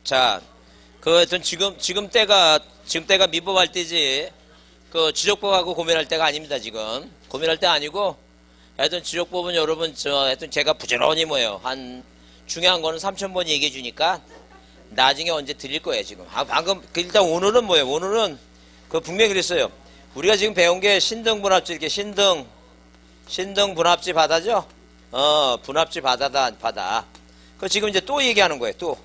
자, 하여튼 지금 때가 민법할 때지, 지적법하고 고민할 때가 아닙니다, 지금. 고민할 때 아니고, 하여튼 지적법은 여러분, 하여튼 제가 부지런히 중요한 거는 3,000번 얘기해 주니까, 나중에 언제 드릴 거예요, 지금. 방금, 일단 오늘은 뭐예요? 오늘은, 분명히 그랬어요. 우리가 지금 배운 게 신등분합지, 이렇게 신등분합지 바다죠? 분합지 바다. 지금 이제 또 얘기하는 거예요, 또.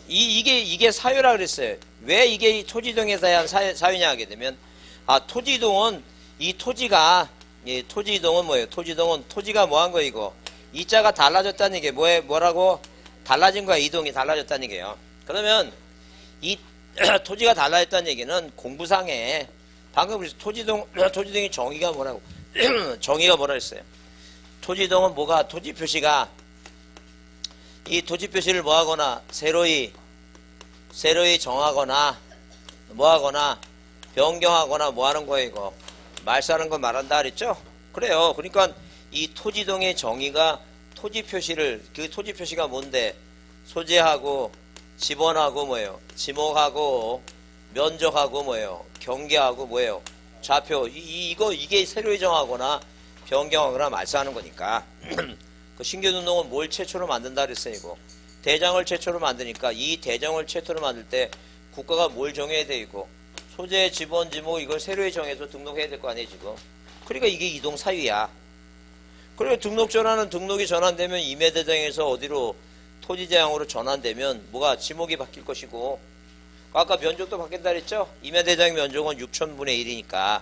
이게 사유라 그랬어요. 왜 이게 토지이동에 대한 사유냐 하게 되면, 토지이동은, 토지이동은 뭐예요? 토지가 뭐 한 거예요, 이거? 이자가 달라졌다는 얘기예요. 뭐라고? 달라진 거야, 이동이 달라졌다는 얘기예요. 그러면, 이 토지가 달라졌다는 얘기는 공부상에, 방금 토지이동의 정의가 뭐라고? 정의가 뭐라 했어요? 토지이동은 뭐가, 토지 표시가, 이 토지 표시를 뭐하거나 새로이 정하거나 뭐하거나 변경하거나 뭐하는 거예요, 이거. 말싸는 거 말한다 그랬죠? 그래요. 그러니까 이 토지동의 정의가 토지 표시가 뭔데? 소재하고 지번하고 뭐예요? 지목하고 면적하고 뭐예요? 경계하고 뭐예요? 좌표. 이게 새로이 정하거나 변경하거나 말싸하는 거니까. 신규등록은 뭘 최초로 만든다 그랬어요, 이거. 대장을 최초로 만드니까 이 대장을 최초로 만들 때 국가가 뭘 정해야 돼, 이거. 소재, 지번, 지목 이걸 새로이 정해서 등록해야 될 거 아니에요, 지금. 그러니까 이게 이동 사유야. 그리고 등록이 전환되면 임야대장에서 어디로 토지대장으로 전환되면 뭐가 지목이 바뀔 것이고, 아까 면적도 바뀐다 그랬죠? 임야대장 면적은 6,000분의 1이니까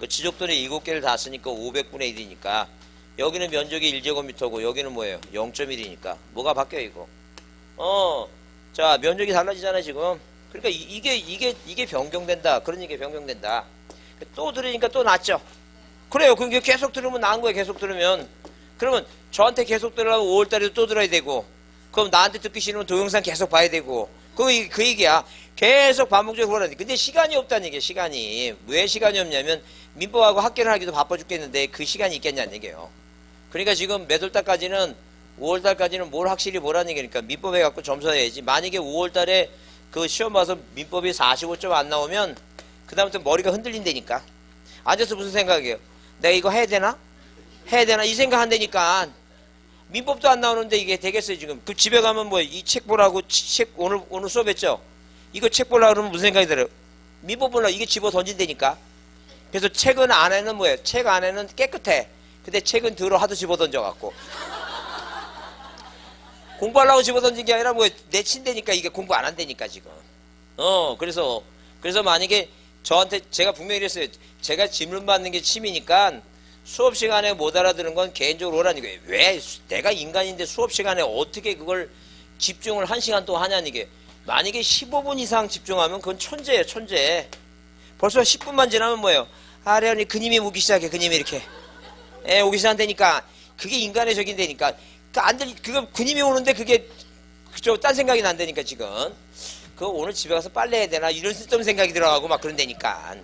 지적돈이 7개를 다 쓰니까 500분의 1이니까 여기는 면적이 1제곱미터고 여기는 뭐예요? 0.1이니까 뭐가 바뀌어요, 이거. 자, 면적이 달라지잖아요, 지금. 그러니까 이게 변경된다. 그런 얘기 변경된다. 또 들으니까 또 낫죠. 그래요. 그럼 계속 들으면 나은 거예요, 계속 들으면. 그러면 저한테 계속 들으려면 5월달에도 또 들어야 되고, 그럼 나한테 듣기 싫으면 동영상 계속 봐야 되고, 그 얘기야. 계속 반복적으로 그러는데. 근데 시간이 없다는 얘기예요, 시간이. 왜 시간이 없냐면, 민법하고 학교를 하기도 바빠 죽겠는데 그 시간이 있겠냐는 얘기예요. 그러니까 지금 몇 월달까지는 5월달까지는 뭘 확실히 뭐라는 얘기니까 민법 해갖고 점수 해야지. 만약에 5월달에 그 시험 봐서 민법이 45점 안 나오면 그 다음부터 머리가 흔들린다니까. 앉아서 무슨 생각이에요? 내가 이거 해야 되나? 이 생각 한다니까. 민법도 안 나오는데 이게 되겠어요, 지금. 그 집에 가면 뭐 이 책 보라고 오늘 수업했죠? 이거 책 보려고 그러면 무슨 생각이 들어요? 민법 보려고 이게 집어 던진다니까. 그래서 책은 안에는 뭐예요? 책 안에는 깨끗해. 근데 책은 들어 하도 집어 던져갖고. 공부하려고 집어 던진 게 아니라 뭐 내친다니까 이게 공부 안 한다니까 지금. 그래서 만약에 저한테 제가 분명히 그랬어요. 제가 질문 받는 게 취미니까 수업 시간에 못 알아들은 건 개인적으로 오라는 거예요. 왜 내가 인간인데 수업 시간에 어떻게 그걸 집중을 1시간 동안 하냐는 게. 만약에 15분 이상 집중하면 그건 천재예요, 천재. 벌써 10분만 지나면 뭐예요? 아래언니 그님이 오기 시작해, 그님이 이렇게. 오기 시작한다니까. 그게 인간의 적인 데니까. 그님이 오는데 그게, 딴 생각이 난다니까, 지금. 오늘 집에 가서 빨래 해야 되나? 이런 쓸데없는 생각이 들어가고 막 그런다니까.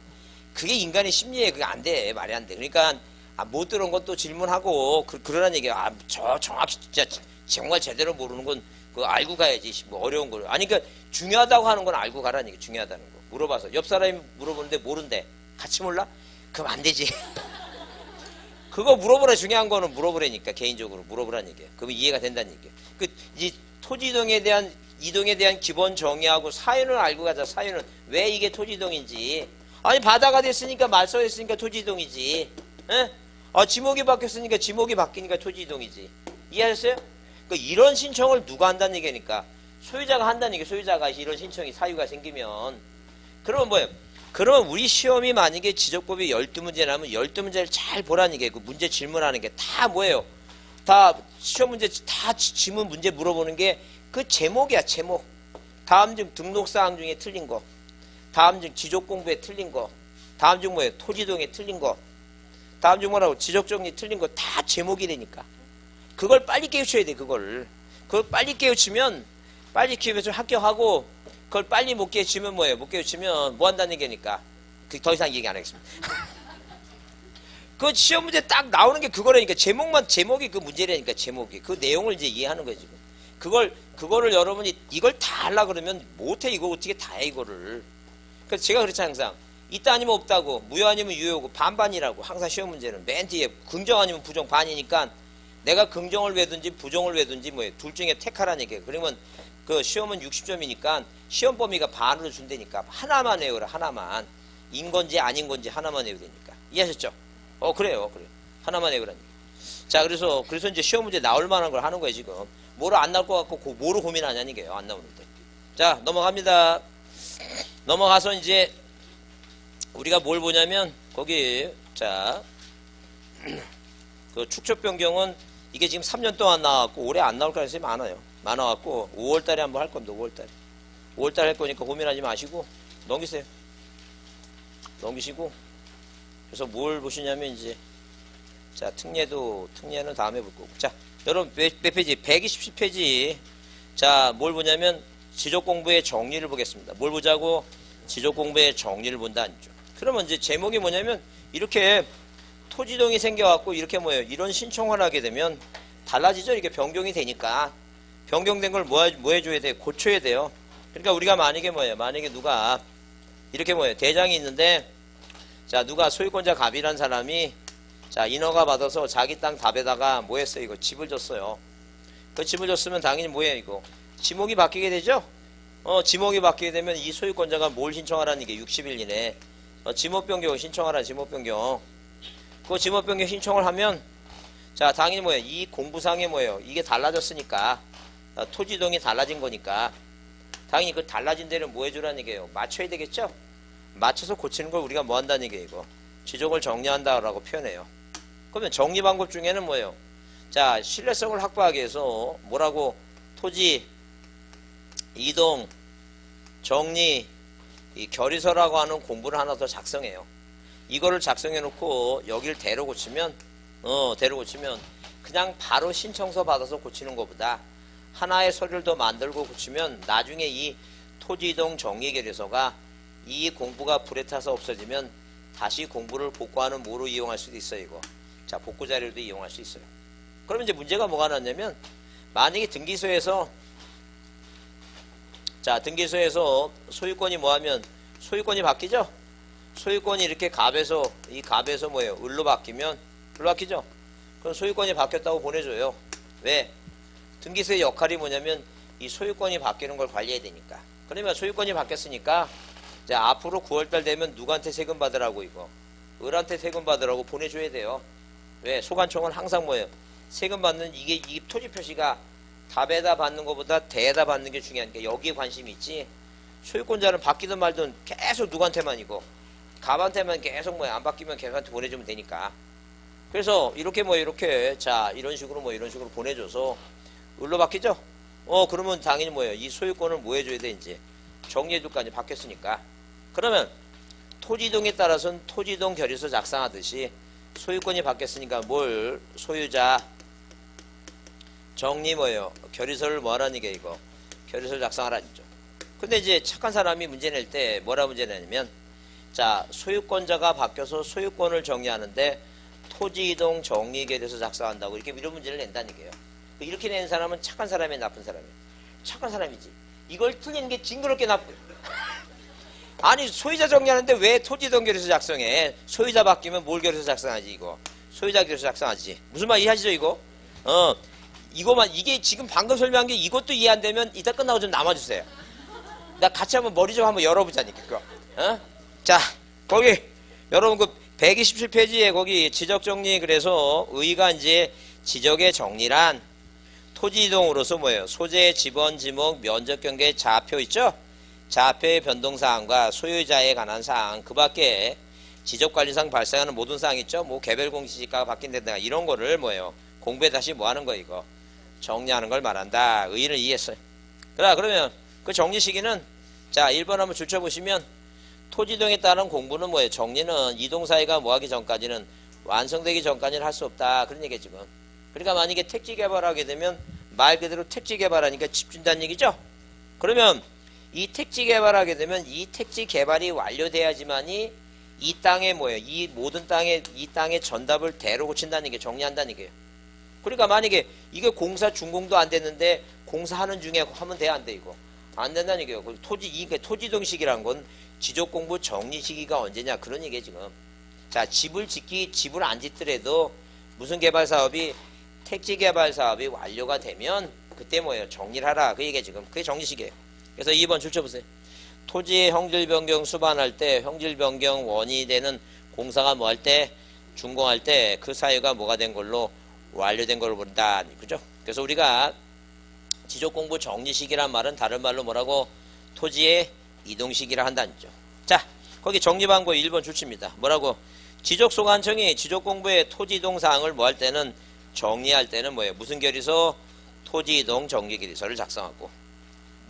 그게 인간의 심리에 그게 안 돼. 말이 안 돼. 그러니까, 못 들은 건 또 질문하고, 그러란 얘기야. 정확히, 진짜, 정말 제대로 모르는 건, 그거 알고 가야지. 뭐 어려운 걸. 아니, 그러니까, 중요하다고 하는 건 알고 가라는 얘기. 중요하다는 거. 물어봐서. 옆 사람이 물어보는데 모른대. 같이 몰라? 그럼 안 되지. 그거 물어보라. 중요한 거는 물어보라니까. 개인적으로 물어보라는 얘기야. 그러면 이해가 된다는 얘기야. 이 토지이동에 대한 이동에 대한 기본 정의하고 사유는 알고 가자. 사유는 왜 이게 토지이동인지. 아니 바다가 됐으니까 말소가 됐으니까 토지이동이지. 에? 지목이 바뀌었으니까 지목이 바뀌니까 토지이동이지. 이해하셨어요? 이런 신청을 누가 한다는 얘기니까 소유자가 한다는 얘기. 소유자가 이런 신청이 사유가 생기면. 그러면 뭐예요? 그러면 우리 시험이 만약에 지적법이 12문제 나면 12문제를 잘 보라는 얘기예요. 그 문제 질문하는 게 다 뭐예요? 다 시험 문제 다 질문 문제 물어보는 게 그 제목이야, 제목. 다음 중 등록사항 중에 틀린 거. 다음 중 지적공부에 틀린 거. 다음 중 뭐예요? 토지동에 틀린 거. 다음 중 뭐라고? 지적정리 틀린 거. 다 제목이라니까. 그걸 빨리 깨우쳐야 돼, 그걸 빨리 깨우치면 합격하고, 그걸 빨리 못 깨우치면 뭐예요? 못 깨우치면 뭐 한다는 얘기니까. 더 이상 얘기 안 하겠습니다. 그 시험 문제 딱 나오는 게 그거라니까. 제목이 그 문제라니까, 제목이. 그 내용을 이제 이해하는 거예요, 지금. 그거를 여러분이 이걸 다 하려고 그러면 못해. 이거 어떻게 다 해, 이거를. 그래서 제가 그렇잖아요, 항상. 있다 아니면 없다고, 무효 아니면 유효고, 반반이라고. 항상 시험 문제는 맨 뒤에 긍정 아니면 부정 반이니까 내가 긍정을 외든지 부정을 외든지 뭐 둘 중에 택하라는 얘기예요. 그러면 그 시험은 60점이니까 시험 범위가 반으로 준다니까 하나만 외우라. 하나만. 인 건지 아닌 건지 하나만 외우야 되니까. 이해하셨죠? 그래요. 그래요. 하나만 외우라니까. 자, 그래서 이제 시험 문제 나올 만한 걸 하는 거예요, 지금. 뭐로 안 나올 것 같고, 뭐로 고민하냐는 게요, 안 나오는데. 자, 넘어갑니다. 넘어가서 이제, 우리가 뭘 보냐면, 거기, 자, 그 축적 변경은 이게 지금 3년 동안 나왔고, 올해 안 나올 가능성이 많아요. 많아갖고, 5월 달에 한번 할 겁니다, 5월 달에. 5월 달에 할 거니까 고민하지 마시고, 넘기세요. 넘기시고, 그래서 뭘 보시냐면, 이제, 자, 특례는 다음에 볼 거고. 자, 여러분, 몇 페이지? 127페이지. 자, 뭘 보냐면, 지적공부의 정리를 보겠습니다. 뭘 보자고? 지적공부의 정리를 본다, 아니죠. 그러면 이제 제목이 뭐냐면, 이렇게 토지동이 생겨갖고, 이렇게 뭐예요? 이런 신청을 하게 되면, 달라지죠? 이게 변경이 되니까. 변경된 걸 뭐 해줘야 돼? 고쳐야 돼요. 그러니까 우리가 만약에 뭐예요? 만약에 누가, 이렇게 뭐예요? 대장이 있는데, 자, 누가 소유권자 갑이란 사람이, 자, 인허가 받아서 자기 땅 답에다가 뭐 했어요? 이거 집을 줬어요. 그 집을 줬으면 당연히 뭐예요? 이거 지목이 바뀌게 되죠? 지목이 바뀌게 되면 이 소유권자가 뭘 신청하라는 게 60일 이내 지목 변경 신청하라. 지목 변경. 그 지목 변경 신청을 하면 자, 당연히 뭐예요? 이 공부상에 뭐예요? 이게 달라졌으니까 토지동이 달라진 거니까 당연히 그 달라진 데를 뭐 해주라는 얘기예요? 맞춰야 되겠죠? 맞춰서 고치는 걸 우리가 뭐 한다는 얘기예요? 이거 지적을 정리한다라고 표현해요. 그러면 정리 방법 중에는 뭐예요? 자, 신뢰성을 확보하기 위해서 뭐라고 토지, 이동, 정리, 이 결의서라고 하는 공부를 하나 더 작성해요. 이거를 작성해 놓고 여길 대로 고치면 그냥 바로 신청서 받아서 고치는 것보다 하나의 서류를 더 만들고 고치면 나중에 이 토지, 이동, 정리 결의서가 이 공부가 불에 타서 없어지면 다시 공부를 복구하는 뭐로 이용할 수도 있어요, 이거. 자, 복구 자료도 이용할 수 있어요. 그러면 이제 문제가 뭐가 났냐면, 만약에 등기소에서, 자, 등기소에서 소유권이 뭐하면, 소유권이 바뀌죠? 소유권이 이렇게 이 갑에서 뭐예요? 을로 바뀌면, 을로 바뀌죠? 그럼 소유권이 바뀌었다고 보내줘요. 왜? 등기소의 역할이 뭐냐면, 이 소유권이 바뀌는 걸 관리해야 되니까. 그러면 소유권이 바뀌었으니까, 자, 앞으로 9월달 되면 누구한테 세금 받으라고 이거 을한테 세금 받으라고 보내줘야 돼요. 왜? 소관청은 항상 뭐예요? 세금 받는 이 토지 표시가 답에다 받는 것보다 대에다 받는 게 중요하니까 여기에 관심이 있지. 소유권자는 바뀌든 말든 계속 누구한테만 이거 갑한테만 계속 안 바뀌면 걔한테 보내주면 되니까. 그래서 이렇게 자, 이런 식으로 보내줘서 을로 바뀌죠? 그러면 당연히 뭐예요? 이 소유권을 뭐 해줘야 돼? 이제 정리해줄 거 아니야. 바뀌었으니까. 그러면 토지동에 따라서는 토지동 결의서 작성하듯이 소유권이 바뀌었으니까 뭘 소유자 정리 뭐예요? 결의서를 뭐하라는 얘기야 이거. 결의서를 작성하라는 거죠. 근데 이제 착한 사람이 문제 낼 때 뭐라 문제 내냐면 자, 소유권자가 바뀌어서 소유권을 정리하는데 토지이동 정리 결의서 작성한다고 이렇게 이런 문제를 낸다는 얘기예요. 이렇게 낸 사람은 착한 사람이에요, 나쁜 사람이에요? 착한 사람이지. 이걸 틀리는 게 징그럽게 나쁜. 아니, 소유자 정리하는데 왜 토지이동 결의서 작성해? 소유자 바뀌면 뭘 결의서 작성하지 이거? 소유자 결의서 작성하지. 무슨 말 이해하시죠 이거? 이거만 이게 지금 방금 설명한 게 이것도 이해 안 되면 이따 끝나고 좀 남아주세요. 나 같이 한번 머리 좀 한번 열어보자니까 그거. 자, 거기 여러분 그 127페이지에 거기 지적 정리 그래서 의가 이제 지적의 정리란 토지 이동으로서 뭐예요? 소재, 지번, 지목, 면적 경계, 좌표 있죠? 좌표의 변동사항과 소유자에 관한 사항, 그 밖에 지적관리상 발생하는 모든 사항 있죠? 뭐 개별 공시지가가 바뀐다든가 이런 거를 뭐예요? 공부에 다시 뭐 하는 거 이거? 정리하는 걸 말한다. 의의를 이해했어요. 그러면 그 정리 시기는 자, 1번 한번 줄쳐보시면 토지동에 따른 공부는 뭐예요? 정리는 이동사회가 뭐하기 전까지는 완성되기 전까지는 할 수 없다. 그런 얘기예요 지금. 그러니까 만약에 택지 개발하게 되면 말 그대로 택지 개발하니까 집 준다는 얘기죠? 그러면 이 택지 개발하게 되면 이 택지 개발이 완료돼야지만이 이 땅에 뭐예요? 이 모든 땅에 이 땅의 전답을 대로 고친다는 게 정리한다는 얘기예요. 그러니까 만약에 이게 공사 준공도 안 됐는데 공사하는 중에 하면 돼, 안 돼, 이거? 안 된다는 얘기예요. 이게 토지이동 시기란 건 지적 공부 정리 시기가 언제냐, 그런 얘기예요, 지금. 자, 집을 안 짓더라도 무슨 개발 사업이 택지 개발 사업이 완료가 되면 그때 뭐예요? 정리를 하라. 그 얘기예요, 지금. 그게 정리 시기예요. 그래서 2번 줄 쳐보세요. 토지의 형질 변경 수반할 때 형질 변경 원인이 되는 공사가 뭐 할 때? 준공할 때 그 사유가 뭐가 된 걸로 완료된 걸로 본다. 그죠? 그래서 우리가 지적 공부 정리 시기란 말은 다른 말로 뭐라고? 토지의 이동 시기라 한다는 죠. 자, 거기 정리 방법 1번 줄칩니다. 뭐라고? 지적 소관청이 지적 공부의 토지 이동 사항을 뭐 할 때는 정리할 때는 뭐예요? 무슨 결의서? 토지 이동 정리 결의서를 작성하고.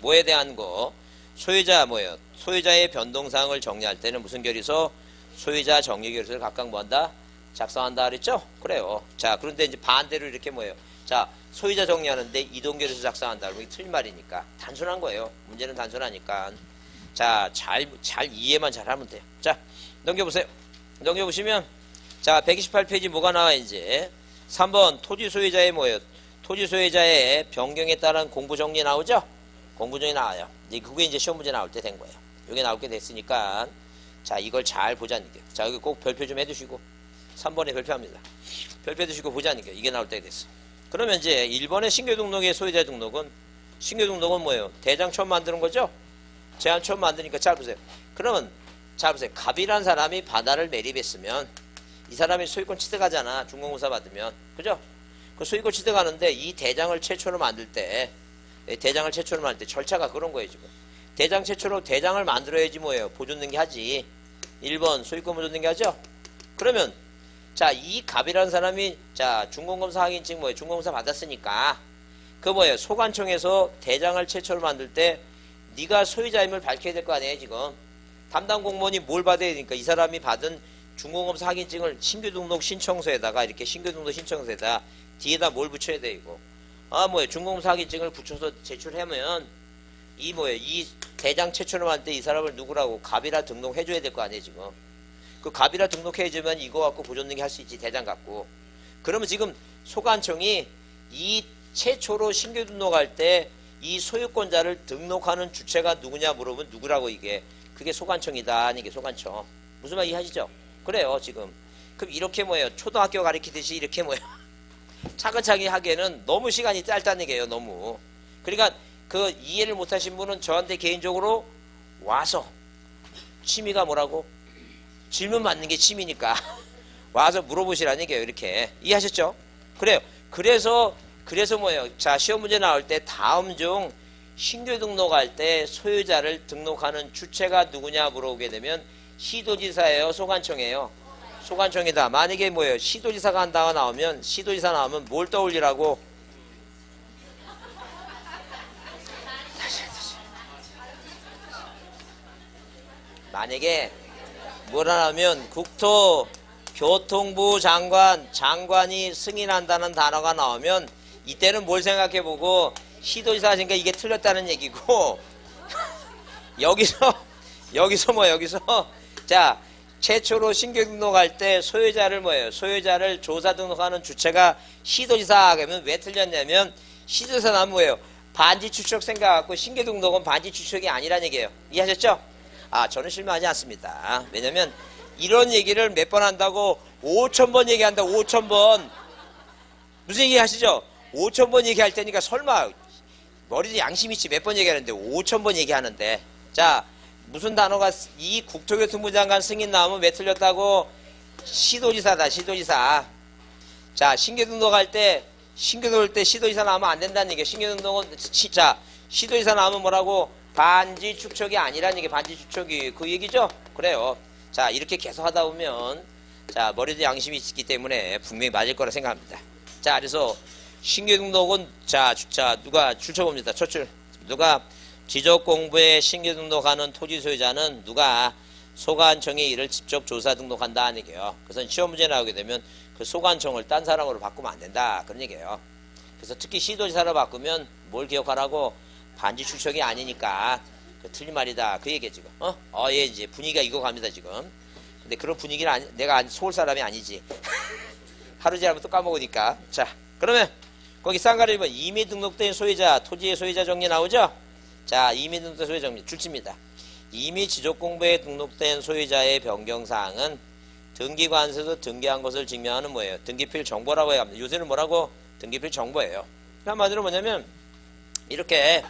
뭐에 대한 거? 소유자 뭐예요? 소유자의 변동 사항을 정리할 때는 무슨 결의서? 소유자 정리 결의서를 각각 뭐 한다? 작성한다 그랬죠? 그래요. 자, 그런데 이제 반대로 이렇게 뭐예요? 자, 소유자 정리하는데 이동 결의서 작성한다. 그러면 틀린 말이니까. 단순한 거예요. 문제는 단순하니까. 자, 잘 이해만 잘하면 돼요. 자, 넘겨보세요. 넘겨보시면, 자, 128페이지 뭐가 나와, 이제. 3번, 토지 소유자의 뭐예요? 토지 소유자의 변경에 따른 공부 정리 나오죠? 공부 정리 나와요. 그게 이제 시험 문제 나올 때 된 거예요. 이게 나올 게 됐으니까. 자, 이걸 잘 보자는 게. 자, 여기 꼭 별표 좀 해두시고. 3번에 별표합니다. 별표 해두시고 보자는 게. 이게 나올 때 됐어. 그러면 이제 1번의 신규 등록의 소유자 등록은, 신규 등록은 뭐예요? 대장 처음 만드는 거죠? 제한 처음 만드니까 잘 보세요. 그러면 잘 보세요. 갑이란 사람이 바다를 매립했으면 이 사람이 소유권 취득하잖아. 중공공사 받으면. 그죠? 그 소유권 취득하는데 이 대장을 최초로 만들 때 절차가 그런 거예요, 지금. 대장 최초로 대장을 만들어야지 뭐예요? 보존 등기하지. 1번 소유권 보존 등기하죠? 그러면 자, 이 갑이라는 사람이 자, 중공검사 확인증 뭐예요? 중공검사 받았으니까 그 뭐예요? 소관청에서 대장을 최초로 만들 때 네가 소유자임을 밝혀야 될 거 아니에요, 지금. 담당 공무원이 뭘 받아야 되니까 이 사람이 받은 중공검사 확인증을 신규등록 신청서에다가 이렇게 신규등록 신청서에다 뒤에다 뭘 붙여야 돼, 이거. 아, 뭐예요? 중공검사 확인증을 붙여서 제출하면 이 뭐예요? 이 대장 최초로 할 때 이 사람을 누구라고 갑이라 등록해줘야 될 거 아니에요, 지금. 그 갑이라 등록해주면 이거 갖고 보존등기 할 수 있지, 대장 갖고. 그러면 지금 소관청이 이 최초로 신규 등록할 때 이 소유권자를 등록하는 주체가 누구냐 물어보면 누구라고 이게. 그게 소관청이다. 이게 소관청. 무슨 말 이해하시죠? 그래요, 지금. 그럼 이렇게 뭐예요? 초등학교 가르치듯이 이렇게 뭐예요? 차근차근 하기에는 너무 시간이 짧다는 얘기예요, 너무. 그러니까 그 이해를 못하신 분은 저한테 개인적으로 와서 취미가 뭐라고? 질문 받는 게 취미니까 와서 물어보시라는 얘기예요, 이렇게. 이해하셨죠? 그래요. 그래서 뭐예요? 자, 시험 문제 나올 때 다음 중 신규 등록할 때 소유자를 등록하는 주체가 누구냐 물어보게 되면 시도지사예요, 소관청이에요? 소관청이다. 만약에 뭐예요? 시도지사가 한다고 나오면, 시도지사 나오면 뭘 떠올리라고? 만약에 뭐라 하면 국토교통부 장관이 승인한다는 단어가 나오면 이때는 뭘 생각해보고 시도지사 하니까 이게 틀렸다는 얘기고 여기서 자, 최초로 신규 등록할 때 소유자를 뭐예요? 소유자를 조사 등록하는 주체가 시도지사. 그러면 왜 틀렸냐면 시도지사 나면 뭐예요? 반지 추측 생각하고 신규 등록은 반지 추측이 아니란 얘기예요. 이해하셨죠? 아, 저는 실망하지 않습니다. 왜냐면 이런 얘기를 몇 번 한다고 5,000번 얘기한다. 5,000번. 무슨 얘기 하시죠? 5,000번 얘기할 테니까 설마 머리도 양심 있지 몇 번 얘기하는데 5,000번 얘기하는데. 자, 무슨 단어가 이 국토교통부 장관 승인 나오면 왜 틀렸다고? 시도지사다, 시도지사. 자, 신규 등록할 때 시도지사 나오면 안 된다는 얘기예요. 신규 등록은 자, 시도지사 나오면 뭐라고? 반지 축척이 아니라는 얘기. 반지 축척이 그 얘기죠? 그래요. 자, 이렇게 계속 하다 보면 자, 머리도 양심이 있기 때문에 분명히 맞을 거라 생각합니다. 자, 그래서 신규 등록은 자 누가 출처봅니다. 첫줄 누가 지적 공부에 신규 등록하는 토지 소유자는 누가 소관청이 이를 직접 조사 등록한다 하는 얘기예요. 그래서 시험 문제 나오게 되면 그 소관청을 딴 사람으로 바꾸면 안 된다 그런 얘기예요. 그래서 특히 시도지사로 바꾸면 뭘 기억하라고? 반지 출척이 아니니까 그 틀린 말이다 그 얘기야 지금. 예, 이제 분위기가 이거 갑니다 지금. 근데 그런 분위기는 내가 서울 사람이 아니지. 하루 지나면 또 까먹으니까. 자, 그러면 거기 쌍가리 1번 이미 등록된 소유자, 토지의 소유자 정리 나오죠? 자, 이미 등록된 소유자 정리 줄칩니다. 이미 지적공부에 등록된 소유자의 변경사항은 등기관세에서 등기한 것을 증명하는 뭐예요? 등기필 정보라고 해야 합니다. 요새는 뭐라고? 등기필 정보예요. 한마디로 뭐냐면 이렇게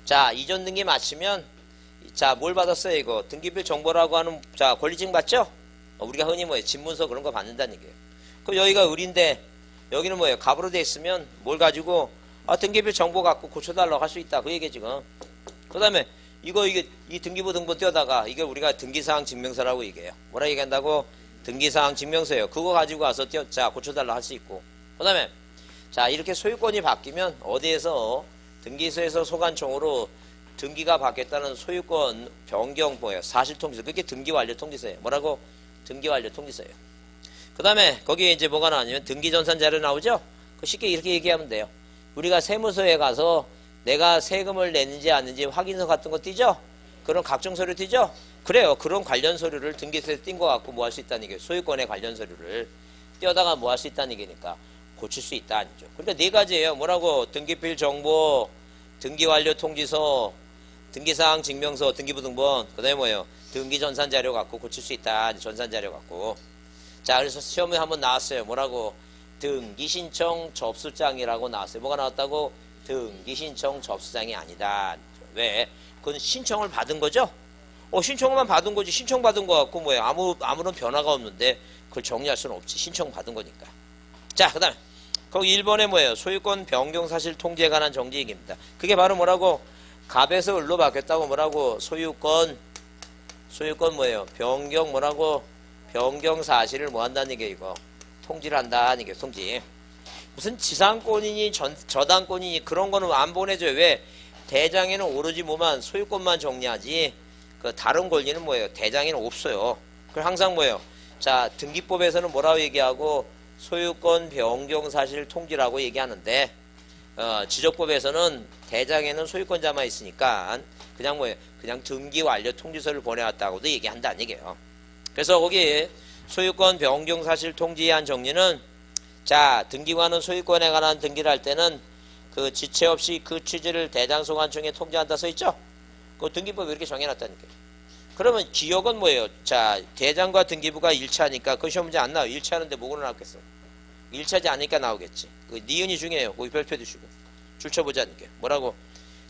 자 이전 등기 마치면 자 뭘 받았어요 이거? 등기필 정보라고 하는 자 권리증 받죠? 우리가 흔히 뭐예요? 집문서 그런 거 받는다는 얘기예요. 그럼 여기가 을인데 여기는 뭐예요? 갑으로 돼 있으면 뭘 가지고 등기필 정보 갖고 고쳐달라고 할 수 있다 그 얘기 지금. 그 다음에 이게 이 등기부 등본 떼어다가 이게 우리가 등기사항 증명서라고 얘기해요. 뭐라 얘기한다고? 등기사항 증명서예요. 그거 가지고 와서 자 고쳐달라 할 수 있고. 그 다음에 자 이렇게 소유권이 바뀌면 어디에서 등기소에서 소관청으로 등기가 바뀌었다는 소유권 변경 뭐예요? 사실통지서. 그게 등기완료통지서예요. 뭐라고? 등기완료통지서예요. 그 다음에 거기에 이제 뭐가 나오냐면 등기전산 자료 나오죠? 그 쉽게 이렇게 얘기하면 돼요. 우리가 세무서에 가서 내가 세금을 냈는지 아닌지 확인서 같은 거 띄죠? 그런 각종 서류 띄죠? 그래요. 그런 관련 서류를 등기소에 띈 거 갖고 뭐 할 수 있다는 얘기예요. 소유권의 관련 서류를 띄어다가 뭐 할 수 있다는 얘기니까 고칠 수 있다 아니죠. 그러니까 네 가지예요. 뭐라고? 등기필 정보, 등기완료 통지서, 등기사항 증명서, 등기부 등본, 그 다음에 뭐예요? 등기전산 자료 갖고 고칠 수 있다. 전산 자료 갖고. 자, 그래서 시험에 한번 나왔어요. 뭐라고? 등기신청 접수장이라고 나왔어요. 뭐가 나왔다고? 등기신청 접수장이 아니다. 왜? 그건 신청을 받은 거죠? 신청만 받은 거지. 신청받은 거 갖고 뭐예요? 아무런 변화가 없는데 그걸 정리할 수는 없지. 신청받은 거니까. 자, 그 다음에 거기 1번에 뭐예요? 소유권 변경 사실 통지에 관한 정지 얘기입니다. 그게 바로 뭐라고? 갑에서 을로 바뀌었다고 뭐라고? 소유권 뭐예요? 변경 뭐라고? 변경 사실을 뭐 한다는 얘기예요, 이거. 통지를 한다는 얘기예요, 통지. 무슨 지상권이니 저당권이니 그런 거는 안 보내줘요. 왜? 대장에는 오로지 뭐만 소유권만 정리하지 그 다른 권리는 뭐예요? 대장에는 없어요. 그럼 항상 뭐예요? 자, 등기법에서는 뭐라고 얘기하고 소유권 변경 사실 통지라고 얘기하는데 지적법에서는 대장에는 소유권자만 있으니까 그냥 뭐예요? 그냥 등기 완료 통지서를 보내왔다고도 얘기한다는 얘기예요. 그래서 거기 소유권 변경 사실 통지에 한 정리는 자, 등기관은 소유권에 관한 등기를 할 때는 그 지체 없이 그 취지를 대장소관청에 통지한다 써있죠? 그 등기법에 이렇게 정해놨다니까요. 그러면 기억은 뭐예요? 자, 대장과 등기부가 1차니까 그 시험 문제 안 나와요. 1차하는데 뭐로 나왔겠어? 1차지 않으니까 나오겠지. 그 니은이 중요해요. 거기 별표 두시고. 줄쳐보자는 게. 뭐라고?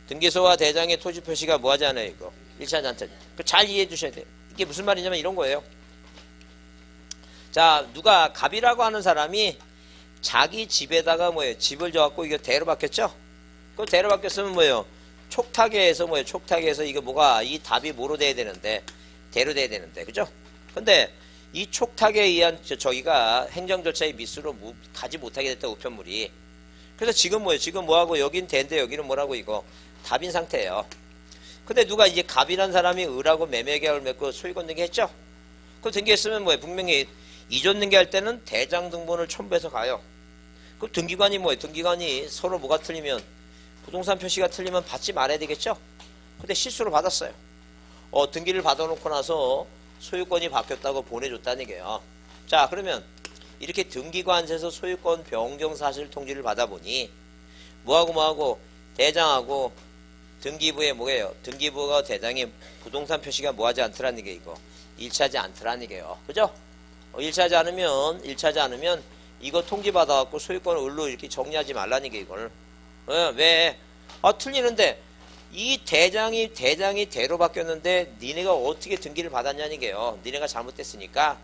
등기소와 대장의 토지 표시가 뭐 하지 않아요, 이거? 1차지 않다니까. 잘 이해해 주셔야 돼요. 이게 무슨 말이냐면 이런 거예요. 자, 누가 갑이라고 하는 사람이 자기 집에다가 뭐예요? 집을 줘갖고 이거 대로 바뀌었죠? 그 대로 바뀌었으면 뭐예요? 촉탁에서 뭐예요? 촉탁에서 이거 뭐가 이 답이 뭐로 돼야 되는데 대로 돼야 되는데 그죠? 근데 이 촉탁에 의한 저기가 행정 절차의 미수로 가지 못하게 됐다 우편물이. 그래서 지금 뭐예요? 지금 뭐하고 여긴 대인데 여기는 뭐라고 이거 답인 상태예요. 근데 누가 이제 갑이란 사람이 을하고 매매 계약을 맺고 소유권 등기했죠? 그럼 등기했으면 뭐예요? 분명히 이전 등기할 때는 대장 등본을 첨부해서 가요. 그럼 등기관이 뭐예요? 등기관이 서로 뭐가 틀리면 부동산 표시가 틀리면 받지 말아야 되겠죠? 근데 실수로 받았어요. 등기를 받아놓고 나서 소유권이 바뀌었다고 보내줬다는 얘기예요. 자, 그러면 이렇게 등기관세에서 소유권 변경 사실 통지를 받아보니 뭐하고 대장하고 등기부에 뭐예요? 등기부가 대장이 부동산 표시가 뭐하지 않더라는 게 이거 1차지 않더라는 얘기예요. 그죠? 1차지 않으면 이거 통지 받아갖고 소유권을 을로 이렇게 정리하지 말라는 게 이걸. 왜? 틀리는데 이 대장이 대로 바뀌었는데 니네가 어떻게 등기를 받았냐는 게요. 니네가 잘못됐으니까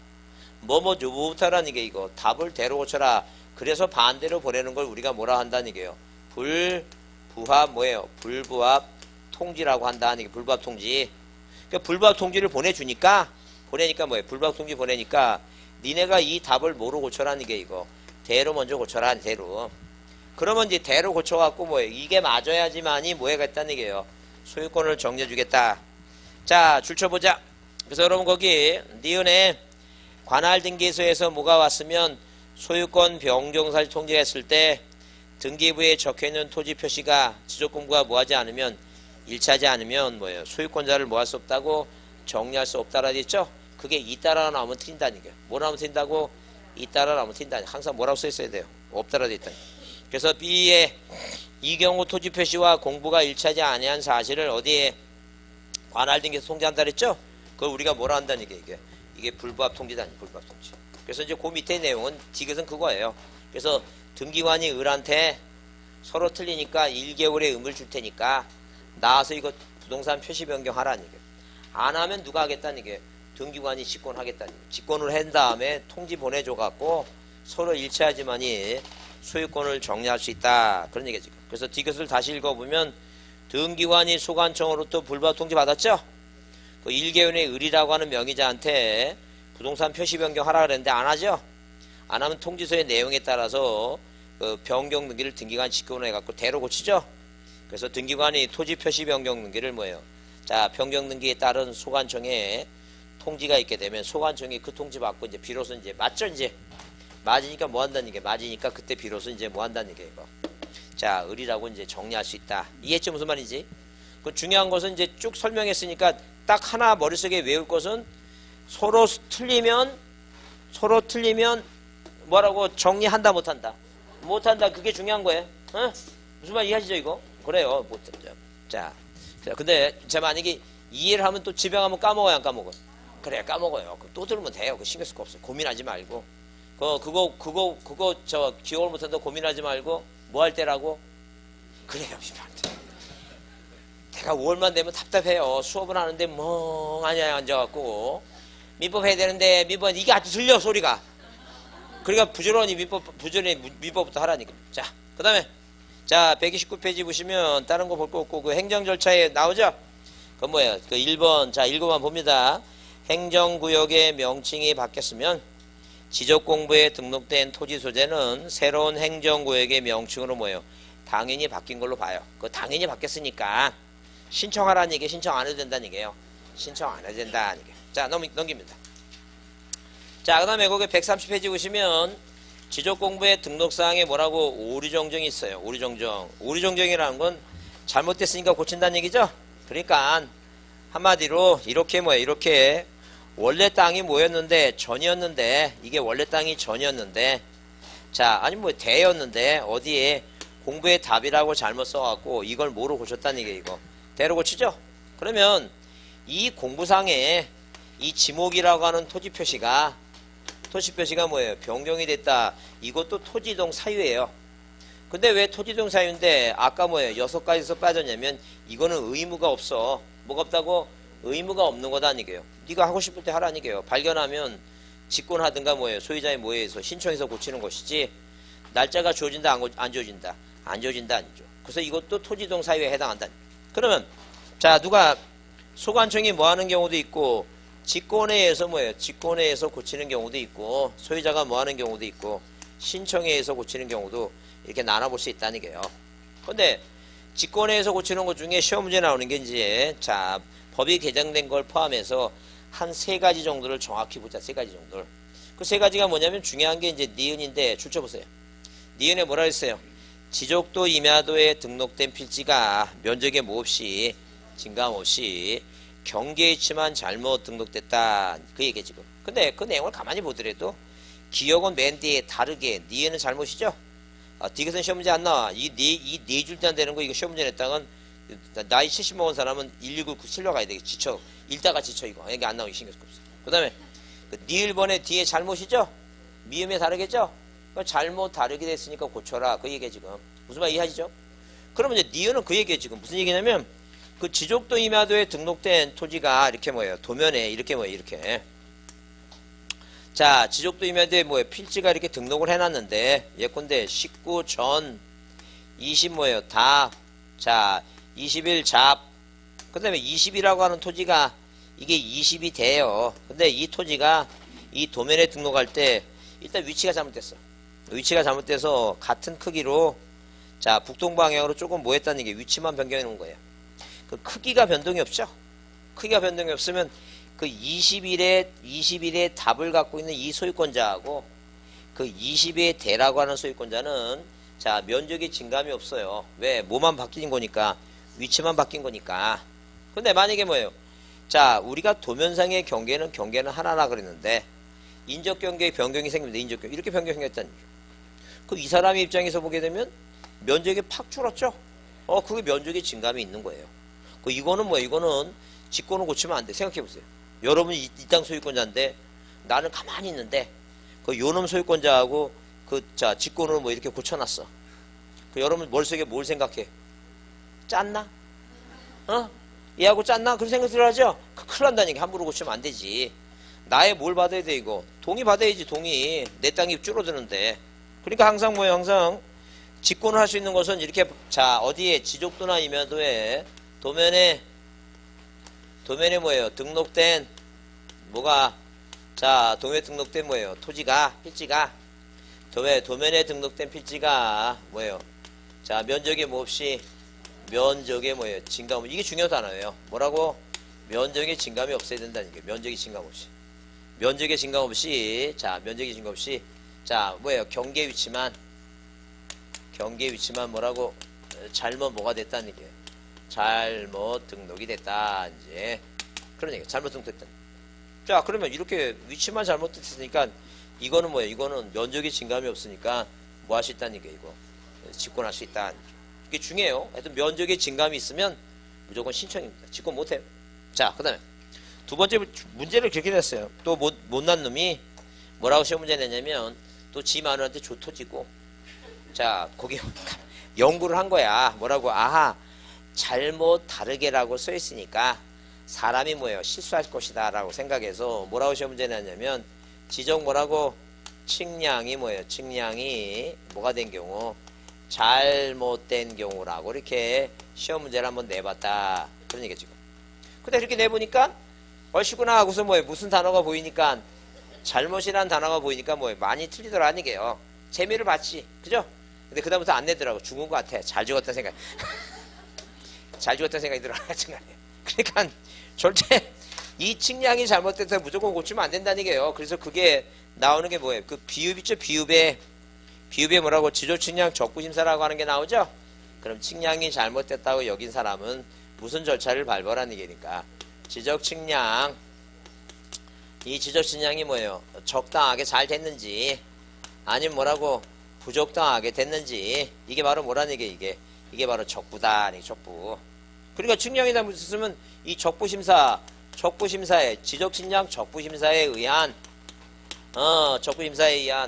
뭐부터라는 게 이거 답을 대로 고쳐라. 그래서 반대로 보내는 걸 우리가 뭐라 한다는 게요. 불부합 뭐예요? 불부합 통지라고 한다는 게 불부합 통지. 그러니까 불부합 통지를 보내니까 뭐예요? 불부합 통지 보내니까 니네가 이 답을 뭐로 고쳐라는 게 이거 대로 먼저 고쳐라. 대로. 그러면 이제 대로 고쳐갖고 뭐예요? 이게 맞아야지만이 뭐해겠다는 얘기예요. 소유권을 정리해주겠다. 자, 줄쳐보자. 그래서 여러분 거기 니은에 관할등기소에서 뭐가 왔으면 소유권 변경사실 통지했을 때 등기부에 적혀있는 토지 표시가 지적공부가 뭐하지 않으면 1차지 않으면 뭐예요? 소유권자를 뭐할 수 없다고 정리할 수 없다라 됐죠? 그게 있다라 나오면 틀린다는 얘기예요. 뭐 나오면 틀린다고? 있다라 나오면 틀린다니. 항상 뭐라고 써있어야 돼요? 없다라 됐다니. 그래서 B의 이 경우 토지 표시와 공부가 일치하지 아니한 사실을 어디에 관할 등기에서 통지한다 그랬죠? 그걸 우리가 뭐라 한다는 이게 불부합 통지다. 불부합 통지. 그래서 이제 그 밑에 내용은 디귿은 그거예요. 그래서 등기관이 을한테 서로 틀리니까 1개월의 음을 줄 테니까 나와서 이거 부동산 표시 변경하라는 얘기예요. 안 하면 누가 하겠다는 얘기예요. 등기관이 직권하겠다는 얘기예요. 직권을 한 다음에 통지 보내줘갖고 서로 일치하지만이 소유권을 정리할 수 있다. 그런 얘기죠. 그래서 디귿을 다시 읽어보면 등기관이 소관청으로부터 불부합 통지 받았죠? 그 1개월의 을이라고 하는 명의자한테 부동산 표시 변경하라 그랬는데 안 하죠? 안 하면 통지서의 내용에 따라서 그 변경 등기를 등기관이 직권을 해갖고 대로 고치죠? 그래서 등기관이 토지 표시 변경 등기를 뭐예요? 자, 변경 등기에 따른 소관청에 통지가 있게 되면 소관청이 그 통지 받고 이제 비로소 이제 맞죠? 이제 맞으니까 뭐 한다는 얘기예요? 맞으니까 그때 비로소 이제 뭐 한다는 얘기예요? 이거. 자, 을이라고 이제 정리할 수 있다. 이해했죠? 무슨 말인지? 그 중요한 것은 이제 쭉 설명했으니까 딱 하나 머릿속에 외울 것은 서로 틀리면 뭐라고 정리한다 못한다. 못한다. 그게 중요한 거예요. 어? 무슨 말 이해하시죠 이거? 그래요. 못한다. 자, 근데 제가 만약에 이해를 하면 또 집에 가면 까먹어요 안 까먹어요? 그래 까먹어요. 또 들으면 돼요. 그 신경 쓸 거 없어요. 고민하지 말고. 그거 저 기억을 못한다 고민하지 말고 뭐 할 때라고? 그래요. 내가 5월만 되면 답답해요. 수업을 하는데 멍하니 앉아갖고 민법 해야 되는데 민법 이게 아주 들려 소리가. 그러니까 부지런히 민법부터 하라니까. 자, 그 다음에 자 129페이지 보시면 다른 거 볼 거 없고 그 행정 절차에 나오죠? 그건 뭐예요? 그 1번 자 읽어만 봅니다. 행정구역의 명칭이 바뀌었으면 지적공부에 등록된 토지 소재는 새로운 행정구역의 명칭으로 뭐예요? 당연히 바뀐 걸로 봐요. 그 당연히 바뀌었으니까 신청하라는 얘기 신청 안 해도 된다는 얘기예요. 신청 안 해도 된다는 얘기예요. 자 넘깁니다. 자 그 다음에 거기 130페이지 보시면 지적공부의 등록사항에 뭐라고 오류정정이 있어요. 오류정정이라는 건 잘못됐으니까 고친다는 얘기죠. 그러니까 한마디로 이렇게 뭐예요. 이렇게 원래 땅이 뭐였는데 전이었는데 이게 원래 땅이 전이었는데 자 아니 뭐 대였는데 어디에 공부의 답이라고 잘못 써갖고 이걸 뭐로 고쳤다는 얘기예요. 이거 대로 고치죠. 그러면 이 공부상에 이 지목이라고 하는 토지 표시가 뭐예요? 변경이 됐다. 이것도 토지이동 사유예요. 근데 왜 토지이동 사유인데 아까 뭐예요? 6가지에서 빠졌냐면 이거는 의무가 없어. 뭐가 없다고? 의무가 없는 거다 아니게요. 네가 하고 싶을 때 하라는 얘기예요. 발견하면 직권하든가 뭐예요? 소유자의 모여서 신청해서 고치는 것이지 날짜가 주어진다 안 주어진다? 안 주어진다 아니죠. 그래서 이것도 토지이동 사유에 해당한다. 그러면 자 누가 소관청이 뭐 하는 경우도 있고 직권에 의해서 뭐예요? 직권에 의해서 고치는 경우도 있고 소유자가 뭐 하는 경우도 있고 신청에 의해서 고치는 경우도 이렇게 나눠볼 수 있다는 게요. 근데 직권에 의해서 고치는 것 중에 시험 문제 나오는 게 이제 자 법이 개정된 걸 포함해서 한 3가지 정도를 정확히 보자. 3가지 정도를. 그 3가지가 뭐냐면 중요한 게 이제 니은인데 줄쳐보세요. 니은에 뭐라 했어요? 지적도 임야도에 등록된 필지가 면적에 뭐 없이 증감 없이 경계에 있지만 잘못 등록됐다. 그 얘기 지금. 근데 그 내용을 가만히 보더라도 기억은 맨 뒤에 다르게 니은은 잘못이죠? 디귿은 시험 문제 안 나와. 이 네 줄 때 안 되는 거 이거 시험 문제 냈다간 나이 70 먹은 사람은 11997로 가야 되겠지. 지쳐. 읽다가 지쳐 이거. 이게 안 나오기 신경 쓸 거 없어. 그 다음에 그 니을번에 뒤에 잘못이죠? 미음에 다르겠죠? 잘못 다르게 됐으니까 고쳐라. 그 얘기야 지금. 무슨 말 이해하시죠? 그러면 이제 니은은 그 얘기야 지금. 무슨 얘기냐면 그 지적도 임야도에 등록된 토지가 이렇게 뭐예요? 도면에 이렇게 뭐예요? 이렇게. 자, 지적도 임야도에 뭐예요? 필지가 이렇게 등록을 해놨는데 예컨대 19 전 20 뭐예요? 답. 자, 21 잡. 그 다음에 20이라고 하는 토지가 이게 20이 돼요. 근데 이 토지가 이 도면에 등록할 때 일단 위치가 잘못됐어. 위치가 잘못돼서 같은 크기로 자, 북동방향으로 조금 뭐 했다는 게 위치만 변경해 놓은 거예요. 그 크기가 변동이 없죠? 크기가 변동이 없으면 그 21의 답을 갖고 있는 이 소유권자하고 그 20의 대라고 하는 소유권자는 자, 면적이 증감이 없어요. 왜? 뭐만 바뀐 거니까. 위치만 바뀐 거니까. 근데 만약에 뭐예요? 자, 우리가 도면상의 경계는 하나라 그랬는데 인적 경계의 변경이 생깁니다. 인적 경계. 이렇게 변경이 생겼다는 거죠. 그 이 사람의 입장에서 보게 되면 면적이 팍 줄었죠. 그게 면적의 증감이 있는 거예요. 이거는 뭐야? 이거는 직권을 고치면 안 돼. 생각해 보세요. 여러분이 이 땅 소유권자인데 나는 가만히 있는데 요놈 소유권자하고 직권으로 뭐 이렇게 고쳐놨어. 여러분 머릿속에 뭘 생각해? 짰나? 얘하고 짰나? 그런 생각 들어야죠? 큰일 난다니까. 함부로 고치면 안 되지. 나의 뭘 받아야 돼, 이거? 동의 받아야지, 동의. 내 땅이 줄어드는데. 그러니까 항상 뭐예요? 항상 직권을 할 수 있는 것은 이렇게, 어디에? 지족도나 임야도에, 도면에 뭐예요? 등록된, 도면에 등록된 뭐예요? 토지가, 필지가, 도면에 등록된 필지가 뭐예요? 면적이 뭐 없이, 면적의 뭐예요? 증감, 이게 중요한 단어예요. 뭐라고? 면적의 증감이 없어야 된다는 얘기예요. 면적의 증감 없이. 면적의 증감 없이, 면적의 증감 없이, 뭐예요? 경계 위치만 뭐라고? 잘못 뭐가 됐다는 얘기예요. 잘못 등록이 됐다, 이제. 그런 얘기예요. 잘못 등록됐다. 그러면 이렇게 위치만 잘못됐으니까, 이거는 뭐예요? 이거는 면적의 증감이 없으니까, 뭐 할 수 있다는 얘기예요, 이거. 직권할 수 있다. 이게 중요해요. 하여튼 면적의 증감이 있으면 무조건 신청입니다. 직권 못해요. 그 다음에 두 번째 문제를 그렇게 냈어요. 또 못난 놈이 뭐라고 시험 문제 냈냐면 또 지 마누라한테 줘 터지고 거기 연구를 한 거야. 뭐라고? 아하, 잘못 다르게라고 써 있으니까 사람이 뭐예요? 실수할 것이다 라고 생각해서 뭐라고 시험 문제 냈냐면 지적 뭐라고? 측량이 뭐예요? 측량이 뭐가 된 경우? 잘못된 경우라고 이렇게 시험 문제를 한번 내봤다. 그런 얘기죠. 근데 이렇게 내보니까 얼씨구나 하고서 뭐예요? 무슨 단어가 보이니까 잘못이라는 단어가 보이니까 뭐예요? 많이 틀리더라는 얘기예요. 재미를 봤지. 그죠? 근데 그다음부터 안 내더라고. 죽은 것 같아. 잘 죽었다는 생각. 잘 죽었다는 생각이 들어. 그러니까 절대 이 측량이 잘못돼서 무조건 고치면 안 된다는 얘기예요. 그래서 그게 나오는 게 뭐예요? 그 비읍 있죠? 비읍에 뭐라고? 지조측량 적부심사라고 하는 게 나오죠? 그럼 측량이 잘못됐다고 여긴 사람은 무슨 절차를 밟으라는 얘기니까 지적측량, 이 지적측량이 뭐예요? 적당하게 잘 됐는지 아니면 뭐라고? 부적당하게 됐는지, 이게 바로 뭐라는 얘기예요? 이게 바로 적부다. 적부. 그러니까 측량이 잘못됐으면 이 적부심사에 지적측량 적부심사에 의한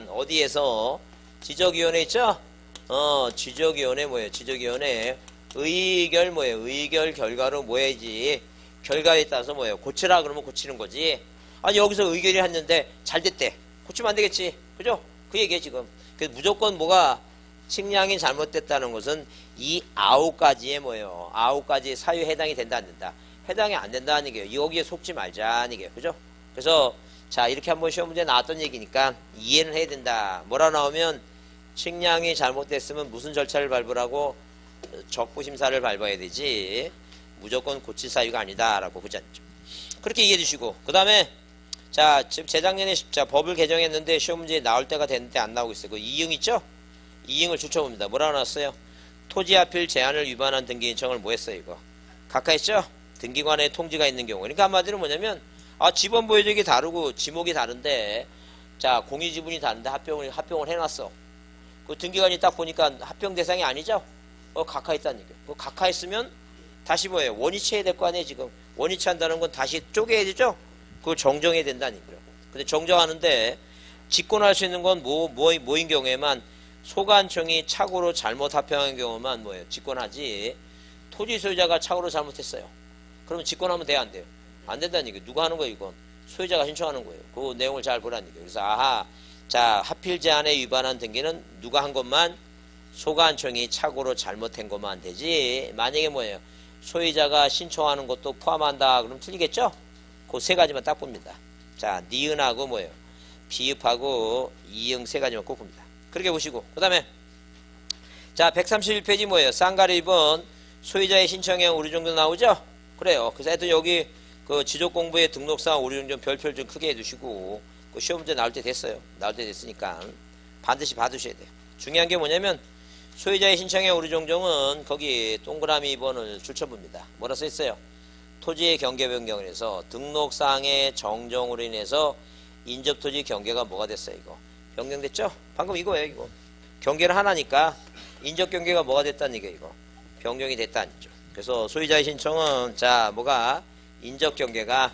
어디에서 지적위원회 있죠? 지적위원회 뭐예요? 지적위원회 의결 뭐예요? 의결 결과로 뭐 해야지? 결과에 따라서 뭐예요? 고치라 그러면 고치는 거지. 아니 여기서 의결이 했는데 잘 됐대. 고치면 안 되겠지. 그죠? 그 얘기에 지금. 그래서 무조건 뭐가 측량이 잘못됐다는 것은 이 9가지의 뭐예요? 9가지 사유에 해당이 된다 안 된다? 해당이 안 된다는 얘기예요. 여기에 속지 말자는 얘기예요. 그죠? 그래서 이렇게 한번 시험 문제 나왔던 얘기니까 이해는 해야 된다. 뭐라 나오면 측량이 잘못됐으면 무슨 절차를 밟으라고? 적부심사를 밟아야 되지. 무조건 고칠 사유가 아니다라고 보지 않죠. 그렇게 이해해 주시고 그 다음에 지금 재작년에 법을 개정했는데 시험 문제에 나올 때가 됐는데 안 나오고 있어요. 그 이응 있죠? 이응을 줄쳐봅니다. 뭐라고 나왔어요? 토지합필 제한을 위반한 등기 신청을 뭐 했어요? 이거 각하 했죠? 등기관의 통지가 있는 경우. 그러니까 한마디로 뭐냐면 지번 보유적이 다르고 지목이 다른데 공유지분이 다른데 합병을 해놨어. 그 등기관이 딱 보니까 합병 대상이 아니죠? 각하했다는 얘기예요. 그 각하했으면 다시 뭐예요? 원위치해야 될 거 아니에요, 지금. 원위치한다는 건 다시 쪼개야 되죠? 그걸 정정해야 된다는 얘기예요. 근데 정정하는데 직권할 수 있는 건 뭐인 경우에만 소관청이 착오로 잘못 합병한 경우만 뭐예요? 직권하지. 토지 소유자가 착오로 잘못했어요. 그러면 직권하면 돼요, 안 돼요? 안 된다는 얘기예요. 누가 하는 거예요, 이건? 소유자가 신청하는 거예요. 그 내용을 잘 보라는 얘기예요. 그래서 합필 제한에 위반한 등기는 누가 한 것만 소관청이 착오로 잘못한 것만 되지. 만약에 뭐예요? 소유자가 신청하는 것도 포함한다. 그럼 틀리겠죠? 그 세 가지만 딱 봅니다. 니은하고 뭐예요? 비읍하고 이응 세 가지만 꼭 봅니다. 그렇게 보시고 그 다음에 131페이지 뭐예요? 쌍가리 1번 소유자의 신청형 오류 정도 나오죠? 그래요. 그래서 하여튼 여기 그 지적공부의 등록상 오류 정도 별표를 좀 크게 해두시고 그 시험 문제 나올 때 됐어요. 나올 때 됐으니까 반드시 봐두셔야 돼요. 중요한 게 뭐냐면 소유자의 신청형 오류 정정은 거기 동그라미 2번을 줄쳐봅니다. 뭐라 써있어요? 토지의 경계 변경을 해서 등록상의 정정으로 인해서 인접토지 경계가 뭐가 됐어요? 이거 변경됐죠? 방금 이거예요. 이거 경계는 하나니까 인적 경계가 뭐가 됐다는 얘기야 이거. 변경이 됐다는 얘기죠. 그래서 소유자의 신청은 자 뭐가 인적 경계가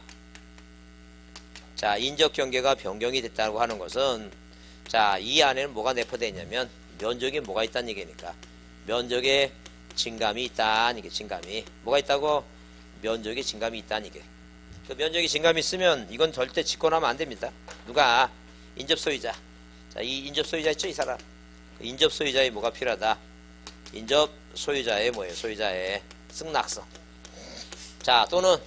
변경이 됐다고 하는 것은 자 이 안에는 뭐가 내포되어 있냐면 면적에 뭐가 있다는 얘기니까 면적에 증감이 있다는 얘기. 증감이 뭐가 있다고? 면적에 증감이 있다는 얘기. 그 면적에 증감이 있으면 이건 절대 직권하면 안 됩니다. 누가? 인접 소유자. 자, 이 인접 소유자 있죠, 이 사람. 그 인접 소유자의 뭐가 필요하다? 인접 소유자의 뭐예요? 소유자의 승낙서. 자, 또는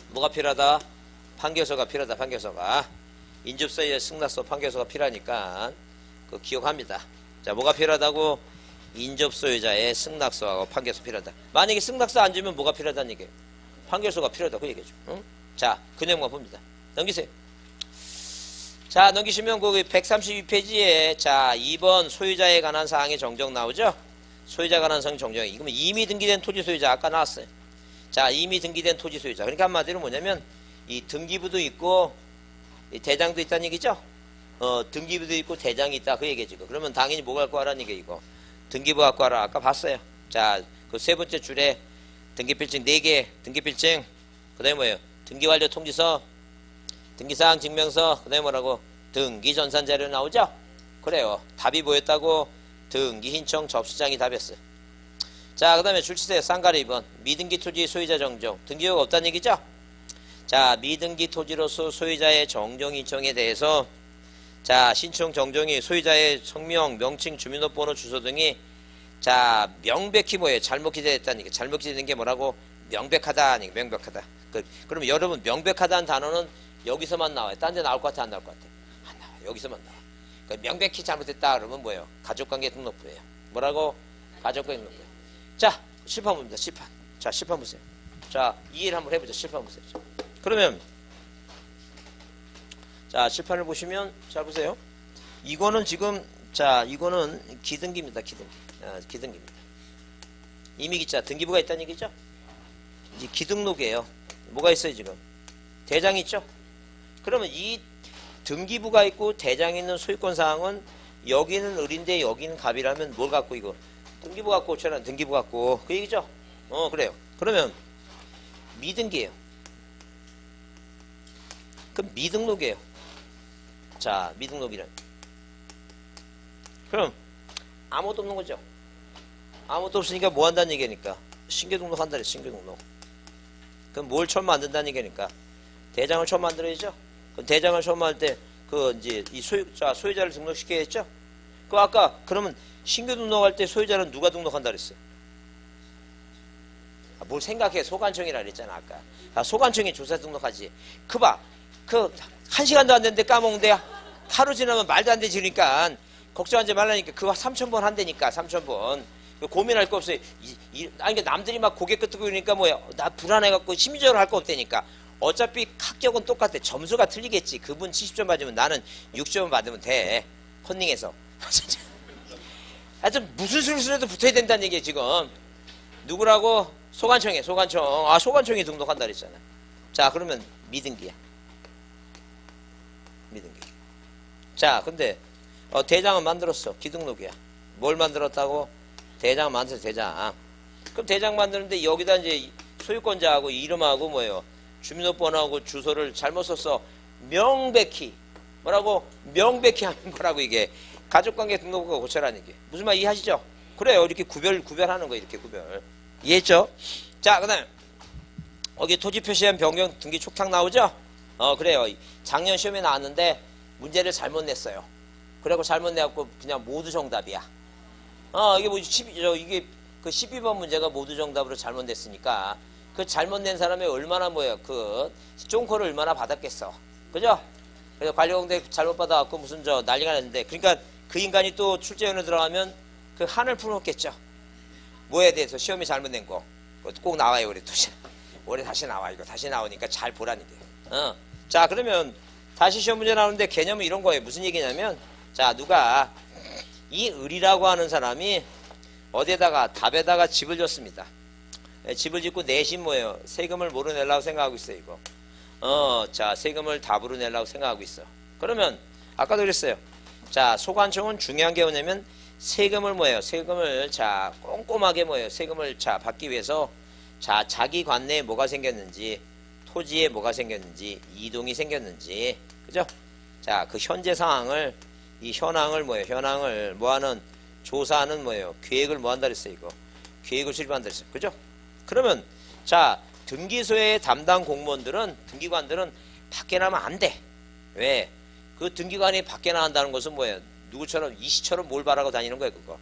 뭐가 필요하다? 판결서가 필요하다. 판결서가. 인접 소유자의 승낙서 판결서가 필요하니까 그 기억합니다. 자, 뭐가 필요하다고? 인접 소유자의 승낙서하고 판결서 필요하다. 만약에 승낙서 안 주면 뭐가 필요하다는 얘기예요? 판결서가 필요하다. 그 얘기죠. 응? 자, 그 내용만 봅니다. 넘기세요. 자, 넘기시면 그 132페이지에 자, 2번 소유자에 관한 사항의 정정 나오죠? 소유자에 관한 사항 정정이. 이거면 이미 등기된 토지 소유자 아까 나왔어요. 자, 이미 등기된 토지 소유자. 그러니까 한마디로 뭐냐면 이 등기부도 있고 이 대장도 있다는 얘기죠? 등기부도 있고 대장이 있다. 그 얘기지. 그러면 당연히 뭐 갖고 하라는 얘기 이거. 등기부 갖고 와라. 아까 봤어요. 자, 그 세 번째 줄에 등기필증 4개, 등기필증, 그 다음에 뭐예요? 등기완료 통지서, 등기사항 증명서, 그 다음에 뭐라고? 등기전산자료 나오죠? 그래요. 답이 뭐였다고? 등기신청 접수장이 답이었어요. 자, 그 다음에 줄치세요. 쌍가리 2번. 미등기 토지 소유자 정정. 등기부가 없다는 얘기죠? 자, 미등기 토지로서 소유자의 정정 신청에 대해서 자, 신청 정정이 소유자의 성명, 명칭, 주민등록번호, 주소 등이 자, 명백히 뭐예요? 잘못 기재됐다는 게 잘못 기재된 게 뭐라고? 명백하다. 명백하다. 그러면 여러분 명백하다는 단어는 여기서만 나와요. 딴 데 나올 것 같아? 안 나올 것 같아? 안 나와요. 여기서만 나와. 그러니까 명백히 잘못됐다 그러면 뭐예요? 가족관계 등록부예요. 뭐라고? 가족관계 등록부. 자, 실판 봅니다. 실판. 자, 실판 보세요. 자, 이해를 한번 해보죠. 실판 보세요. 그러면 자, 실판을 보시면 자 보세요. 이거는 지금 자 이거는 기등기입니다. 기등기. 기등기입니다. 이미기자 등기부가 있다는 얘기죠. 이 기등록이에요. 뭐가 있어요 지금? 대장이 있죠. 그러면 이 등기부가 있고 대장이 있는 소유권 사항은 여기는 을인데 여기는 갑이라면 뭘 갖고 이거? 등기부 갖고 저는 등기부 갖고 그 얘기죠. 그래요. 그러면 미등기예요. 그럼 미등록이에요. 자, 미등록이란. 그럼 아무것도 없는 거죠. 아무것도 없으니까 뭐 한다는 얘기니까 신규 등록한다 그래. 신규 등록. 그럼 뭘 처음 만든다는 얘기니까 대장을 처음 만들어야죠. 그럼 대장을 처음 할 때 그 이제 이 소유자를 등록시켜야겠죠. 그 아까 그러면 신규 등록할 때 소유자는 누가 등록한다 그랬어요? 뭘 생각해. 소관청이라 그랬잖아 아까. 소관청이 조사 등록하지. 그 봐. 그 1시간도 안 됐는데 까먹는데 하루 지나면 말도 안 되지. 그러니까 걱정하지 말라니까. 그거 3,000번 한다니까. 3,000번. 고민할 거 없어요. 아니 남들이 막 고개 끄덕이고 그러니까 뭐야. 나 불안해갖고 심리적으로 할 거 없다니까. 어차피 합격은 똑같아. 점수가 틀리겠지. 그분 70점 받으면 나는 60점 받으면 돼. 컨닝에서. 하여튼 무슨 술술에도 붙어야 된다는 얘기야 지금. 누구라고? 소관청에. 소관청. 소관청이 등록한다 그랬잖아. 자, 그러면 미등기야. 미등기. 자, 근데 대장은 만들었어. 기등록이야. 뭘 만들었다고? 대장 만들었어. 대장. 그럼 대장 만드는데 여기다 이제 소유권자하고 이름하고 뭐예요? 주민등록번호하고 주소를 잘못 썼어. 명백히 뭐라고? 명백히 하는 거라고 이게. 가족관계 등록부가 고쳐라는 게. 무슨 말 이해하시죠? 그래요. 이렇게 구별하는 거예요. 이렇게 구별. 이해했죠? 자, 그 다음에 여기 토지 표시한 변경 등기 촉탁 나오죠? 그래요. 작년 시험에 나왔는데 문제를 잘못 냈어요. 그래갖고 잘못 내갖고 그냥 모두 정답이야. 이게 뭐 이게 그 12번 문제가 모두 정답으로 잘못 냈으니까 그 잘못 낸 사람이 얼마나 뭐야 그 쫑코를 얼마나 받았겠어. 그죠? 그래서 관리공대 잘못 받아갖고 무슨 난리가 났는데 그러니까 그 인간이 또 출제위원회 들어가면 그 한을 풀었겠죠. 뭐에 대해서 시험이 잘못 낸 거. 그것도 꼭 나와요. 우리 또 올해 다시 나와. 이거 다시 나오니까 잘 보라는 게. 자, 그러면 다시 시험 문제 나오는데 개념은 이런 거예요. 무슨 얘기냐면 자, 누가 이 을이라고 하는 사람이 어디에다가 답에다가 집을 줬습니다. 집을 짓고 내신 뭐예요? 세금을 뭐로 내려고 생각하고 있어요. 이거. 자, 세금을 답으로 내려고 생각하고 있어. 그러면 아까도 그랬어요. 자, 소관청은 중요한 게 뭐냐면 세금을 뭐예요? 세금을 자 꼼꼼하게 뭐예요? 세금을 자 받기 위해서 자 자기 관내에 뭐가 생겼는지 토지에 뭐가 생겼는지 이동이 생겼는지 그죠? 자, 그 현재 상황을 이 현황을 뭐예요? 현황을 뭐하는 조사하는 뭐예요? 계획을 뭐 한다 그랬어요? 이거 계획을 수립한다 그랬어요. 그죠? 그러면 자 등기소의 담당 공무원들은 등기관들은 밖에 나면 안 돼. 왜? 그 등기관이 밖에 나간다는 것은 뭐예요? 누구처럼 이씨처럼 뭘 바라고 다니는 거예요, 그거.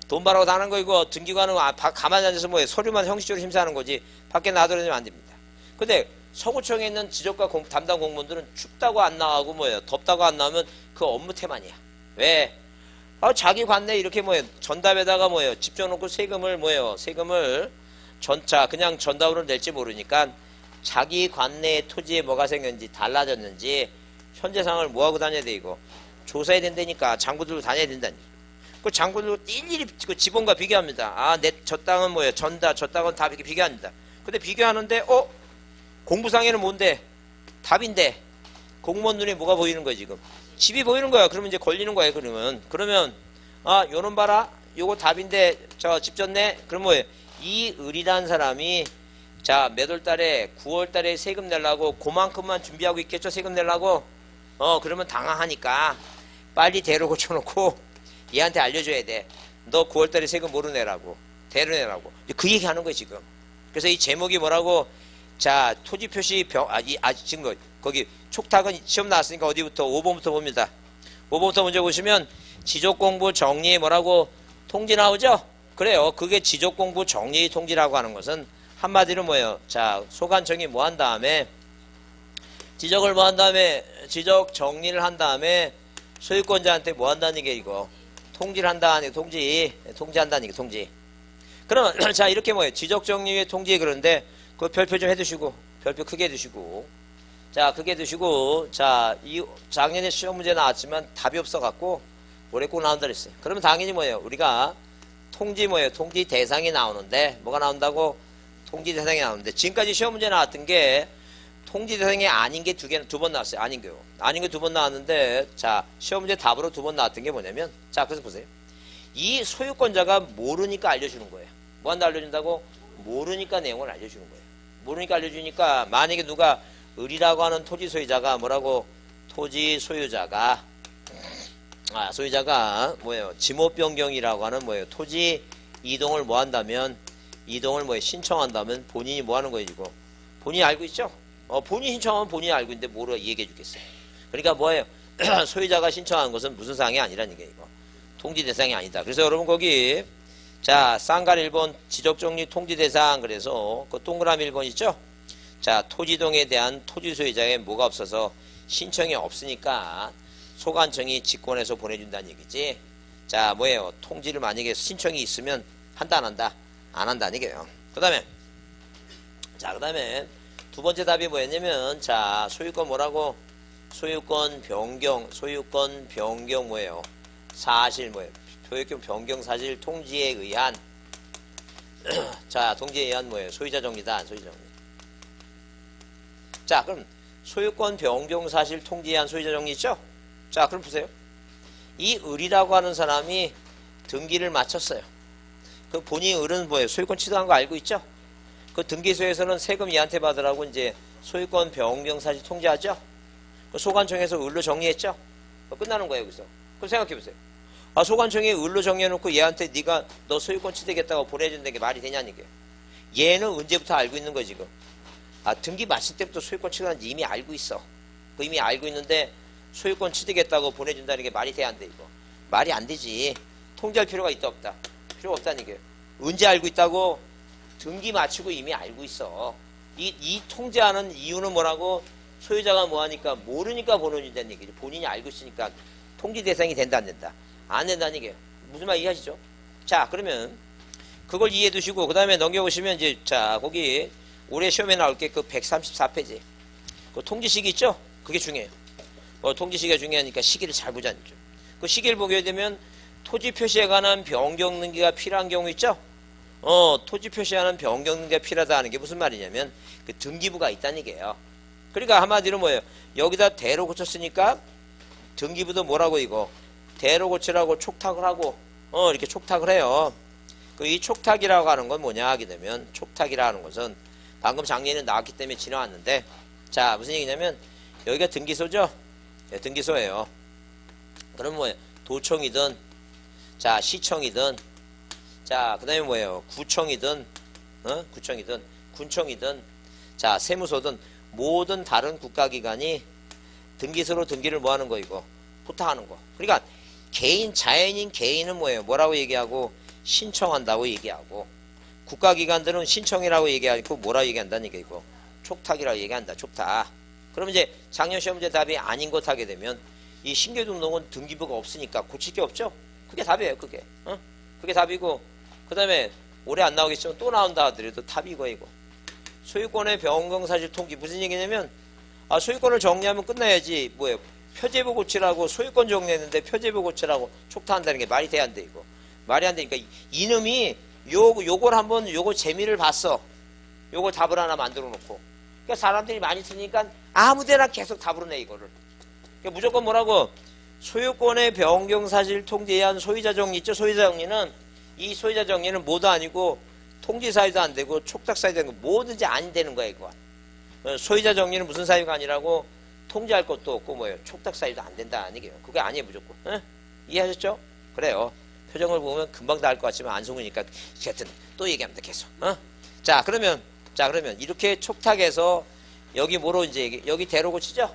돈 바라고 다니는 거 이거 등기관은 가만히 앉아서 뭐예요? 서류만 형식적으로 심사하는 거지 밖에 나돌아다니면 안 됩니다. 근데 서구청에 있는 지적과 담당 공무원들은 춥다고 안 나가고 뭐예요? 덥다고 안 나오면 그 업무 태만이야. 왜? 자기 관내 이렇게 뭐예요? 전답에다가 뭐예요? 집 줘놓고 세금을 뭐예요? 세금을 전차 그냥 전답으로 낼지 모르니까 자기 관내의 토지에 뭐가 생겼는지 달라졌는지 현재 상황을 뭐하고 다녀야 돼 이거 조사해야 된다니까 장부들로 다녀야 된다니. 그 장부들로 일일이 그 지번과 비교합니다. 저 땅은 뭐예요? 저 땅은 다 이렇게 비교합니다. 근데 비교하는데 공부상에는 뭔데? 답인데 공무원 눈에 뭐가 보이는 거야 지금? 집이 보이는 거야. 그러면 이제 걸리는 거야. 그러면 요놈 봐라. 요거 답인데 저 집 졌네. 그럼 뭐예요? 이 을이란 사람이 자 몇 월 달에 9월 달에 세금 내려고 그만큼만 준비하고 있겠죠. 세금 내려고. 그러면 당황하니까 빨리 대로 고쳐놓고 얘한테 알려줘야 돼. 너 9월 달에 세금 뭐로 내라고. 대로 내라고. 그 얘기 하는 거야 지금. 그래서 이 제목이 뭐라고? 자 토지 표시 지금 거기 촉탁은 시험 나왔으니까 어디부터 5번부터 봅니다. 5번부터 먼저 보시면 지적공부 정리 뭐라고 통지 나오죠? 그래요. 그게 지적공부 정리 통지라고 하는 것은 한마디로 뭐예요? 자 소관청이 뭐 한 다음에 지적을 뭐 한 다음에 지적 정리를 한 다음에 소유권자한테 뭐 한다는 게 이거 통지를 한다는 게 통지한다는 게 통지. 그러면 자 이렇게 뭐예요? 지적 정리의 통지 그런데 그 별표 좀 해두시고 별표 크게 해두시고 자 크게 해두시고 자 이 작년에 시험 문제 나왔지만 답이 없어갖고 올해 꼭 나온다 그랬어요. 그러면 당연히 뭐예요? 우리가 통지 뭐예요? 통지 대상이 나오는데 뭐가 나온다고? 통지 대상이 나오는데 지금까지 시험 문제 나왔던 게 통지 대상이 아닌 게 두 번 나왔어요. 아닌 게 두 번 나왔는데 자 시험 문제 답으로 두 번 나왔던 게 뭐냐면 자 그래서 보세요. 이 소유권자가 모르니까 알려주는 거예요. 뭐 한다 알려준다고? 모르니까 내용을 알려주는 거예요. 모르니까 알려주니까 만약에 누가 을이라고 하는 토지 소유자가 뭐라고 토지 소유자가 뭐예요? 지목 변경이라고 하는 뭐예요? 토지 이동을 뭐 한다면 이동을 뭐예요? 신청한다면 본인이 뭐 하는 거예요, 이거? 본인이 알고 있죠? 본인이 신청하면 본인이 알고 있는데 뭐로 얘기해 주겠어요? 그러니까 뭐예요? 소유자가 신청한 것은 무슨 사항이 아니라는 게 이거. 통지 대상이 아니다. 그래서 여러분 거기 자, 쌍갈 1번 지적정리 통지 대상 그래서 그 동그라미 1번 있죠? 자, 토지동에 대한 토지 소유자에 뭐가 없어서 신청이 없으니까 소관청이 직권해서 보내준다는 얘기지. 자, 뭐예요? 통지를 만약에 신청이 있으면 한다 안 한다? 안 한다는 얘기예요. 그 다음에 두 번째 답이 뭐였냐면 자, 소유권 뭐라고? 소유권 변경 뭐예요? 사실 뭐예요? 소유권 변경 사실 통지에 의한 자 통지에 의한 뭐예요? 소유자 정리다. 소유자 정리. 자 그럼 소유권 변경 사실 통지에 의한 소유자 정리 있죠? 자 그럼 보세요. 이 을이라고 하는 사람이 등기를 마쳤어요. 그 본인이 을은 뭐예요? 소유권 취득한 거 알고 있죠? 그 등기소에서는 세금 얘한테 받으라고 이제 소유권 변경 사실 통지하죠? 그 소관청에서 을로 정리했죠? 끝나는 거예요 여기서. 그럼 생각해 보세요. 소관청이 을로 정해놓고 얘한테 네가 너 소유권 취득했다고 보내준다는 게 말이 되냐는 얘기예요. 얘는 언제부터 알고 있는 거야 지금. 등기 마칠 때부터 소유권 취득한지 이미 알고 있어. 이미 알고 있는데 소유권 취득했다고 보내준다는 게 말이 돼야 안 돼 이거. 말이 안 되지. 통지할 필요가 있다 없다? 필요가 없다는 얘기예요. 언제 알고 있다고? 등기 마치고 이미 알고 있어. 이 통지하는 이유는 뭐라고? 소유자가 뭐하니까 모르니까 보내준다는 얘기죠. 본인이 알고 있으니까 통지 대상이 된다 안 된다? 안 된다는 얘기예요. 무슨 말 이해하시죠? 자 그러면 그걸 이해해 두시고 그 다음에 넘겨보시면 이제 자 거기 올해 시험에 나올 게 그 134페이지 그 통지 시기 있죠? 그게 중요해요. 통지 시기가 중요하니까 시기를 잘 보자는 거죠. 그 시기를 보게 되면 토지 표시에 관한 변경 등기가 필요한 경우 있죠? 토지 표시하는 변경 등기가 필요하다는 게 무슨 말이냐면 그 등기부가 있다는 얘기예요. 그러니까 한마디로 뭐예요? 여기다 대로 고쳤으니까 등기부도 뭐라고 이거 대로 고치라고 촉탁을 하고 이렇게 촉탁을 해요. 그 이 촉탁이라고 하는 건 뭐냐 하게 되면 촉탁이라고 하는 것은 방금 장례는 나왔기 때문에 지나왔는데 자 무슨 얘기냐면 여기가 등기소죠. 네, 등기소예요. 그럼 뭐예요? 도청이든 자 시청이든 자 그 다음에 뭐예요? 구청이든 구청이든 군청이든 자 세무소든 모든 다른 국가기관이 등기소로 등기를 뭐 하는 거 이거 부탁하는 거. 그러니까 개인 자연인 개인은 뭐예요? 뭐라고 얘기하고 신청한다고 얘기하고 국가기관들은 신청이라고 얘기하고 뭐라고 얘기한다는 얘기 이거 촉탁이라고 얘기한다. 촉탁. 그럼 이제 작년 시험 문제 답이 아닌 것 하게 되면 이 신규등록은 등기부가 없으니까 고칠 게 없죠. 그게 답이에요. 그게 그게 답이고 그 다음에 올해 안 나오겠지만 또 나온다 하더라도 답이 이거 소유권의 변경사실 통지 무슨 얘기냐면 소유권을 정리하면 끝나야지 뭐예요? 표제부 고치라고 소유권 정리했는데 표제부 고치라고 촉탁한다는 게 말이 돼야 안 돼 이거. 말이 안 되니까 이놈이 요걸 한번 요거 재미를 봤어. 요걸 답을 하나 만들어 놓고. 그러니까 사람들이 많이 쓰니까 아무데나 계속 답으로 내 이거를. 그러니까 무조건 뭐라고 소유권의 변경 사실 통지에 의한 소유자 정리 있죠. 소유자 정리는 이 소유자 정리는 뭐도 아니고 통지 사유도 안 되고 촉탁 사유도 안 되고 뭐든지 안 되는 거야 이거. 소유자 정리는 무슨 사유가 아니라고 통지할 것도 없고 뭐예요. 촉탁 사유도 안 된다는 얘기예요. 그게 아니에요 무조건. 이해하셨죠? 그래요. 표정을 보면 금방 다 알 것 같지만 안 속으니까 하여튼 또 얘기합니다 계속. 자 그러면 이렇게 촉탁해서 여기 뭐로 이제 여기 대로 고치죠.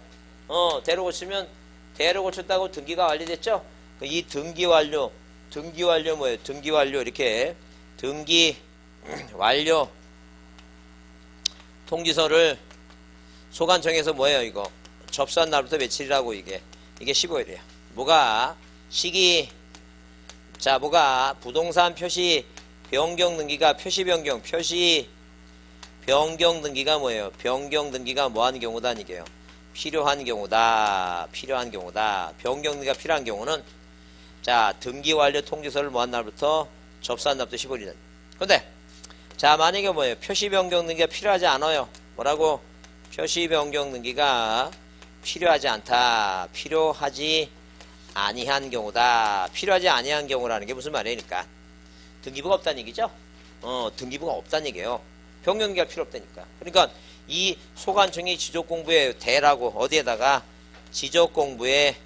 대로 고치면 대로 고쳤다고 등기가 완료됐죠. 이 등기 완료 뭐예요? 등기 완료 이렇게 등기 완료 통지서를 소관청에서 뭐예요 이거 접수한 날부터 며칠이라고 이게 15일이에요. 뭐가 시기 자 뭐가 부동산 표시 변경 등기가 표시 변경 등기가 뭐예요? 변경 등기가 뭐 하는 경우다 이게요. 필요한 경우다. 변경 등기가 필요한 경우는 자 등기 완료 통지서를 뭐 한 날부터 접수한 날부터 15일이다. 근데 자 만약에 뭐예요? 표시 변경 등기가 필요하지 않아요. 뭐라고? 표시 변경 등기가 필요하지 않다. 필요하지 아니한 경우다. 필요하지 아니한 경우라는 게 무슨 말이니까 등기부가 없다는 얘기죠. 등기부가 없다는 얘기예요. 변경등기가 필요 없다니까. 그러니까 이 소관청이 지적공부에 대라고 어디에다가 지적공부에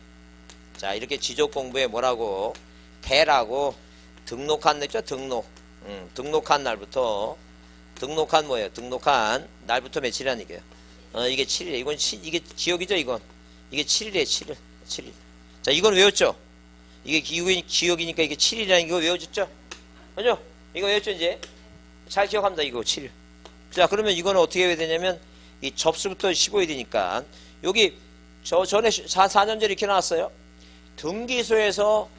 자 이렇게 지적공부에 뭐라고 대라고 등록한 날죠. 등록한 날부터 등록한 뭐예요? 등록한 날부터 며칠이라는 얘기예요. 이게 7일이에요. 이건 이게 기억이죠. 이게 7일이에요. 7일. 자 이건 외웠죠. 이게 기억이니까 이게 7일이라는 거 외워졌죠. 그죠? 이거 외웠죠 이제. 잘 기억합니다. 이거 7일. 자 그러면 이거는 어떻게 해야 되냐면 이 접수부터 15일이니까 여기 전에 4년 전에 이렇게 나왔어요. 등기소에서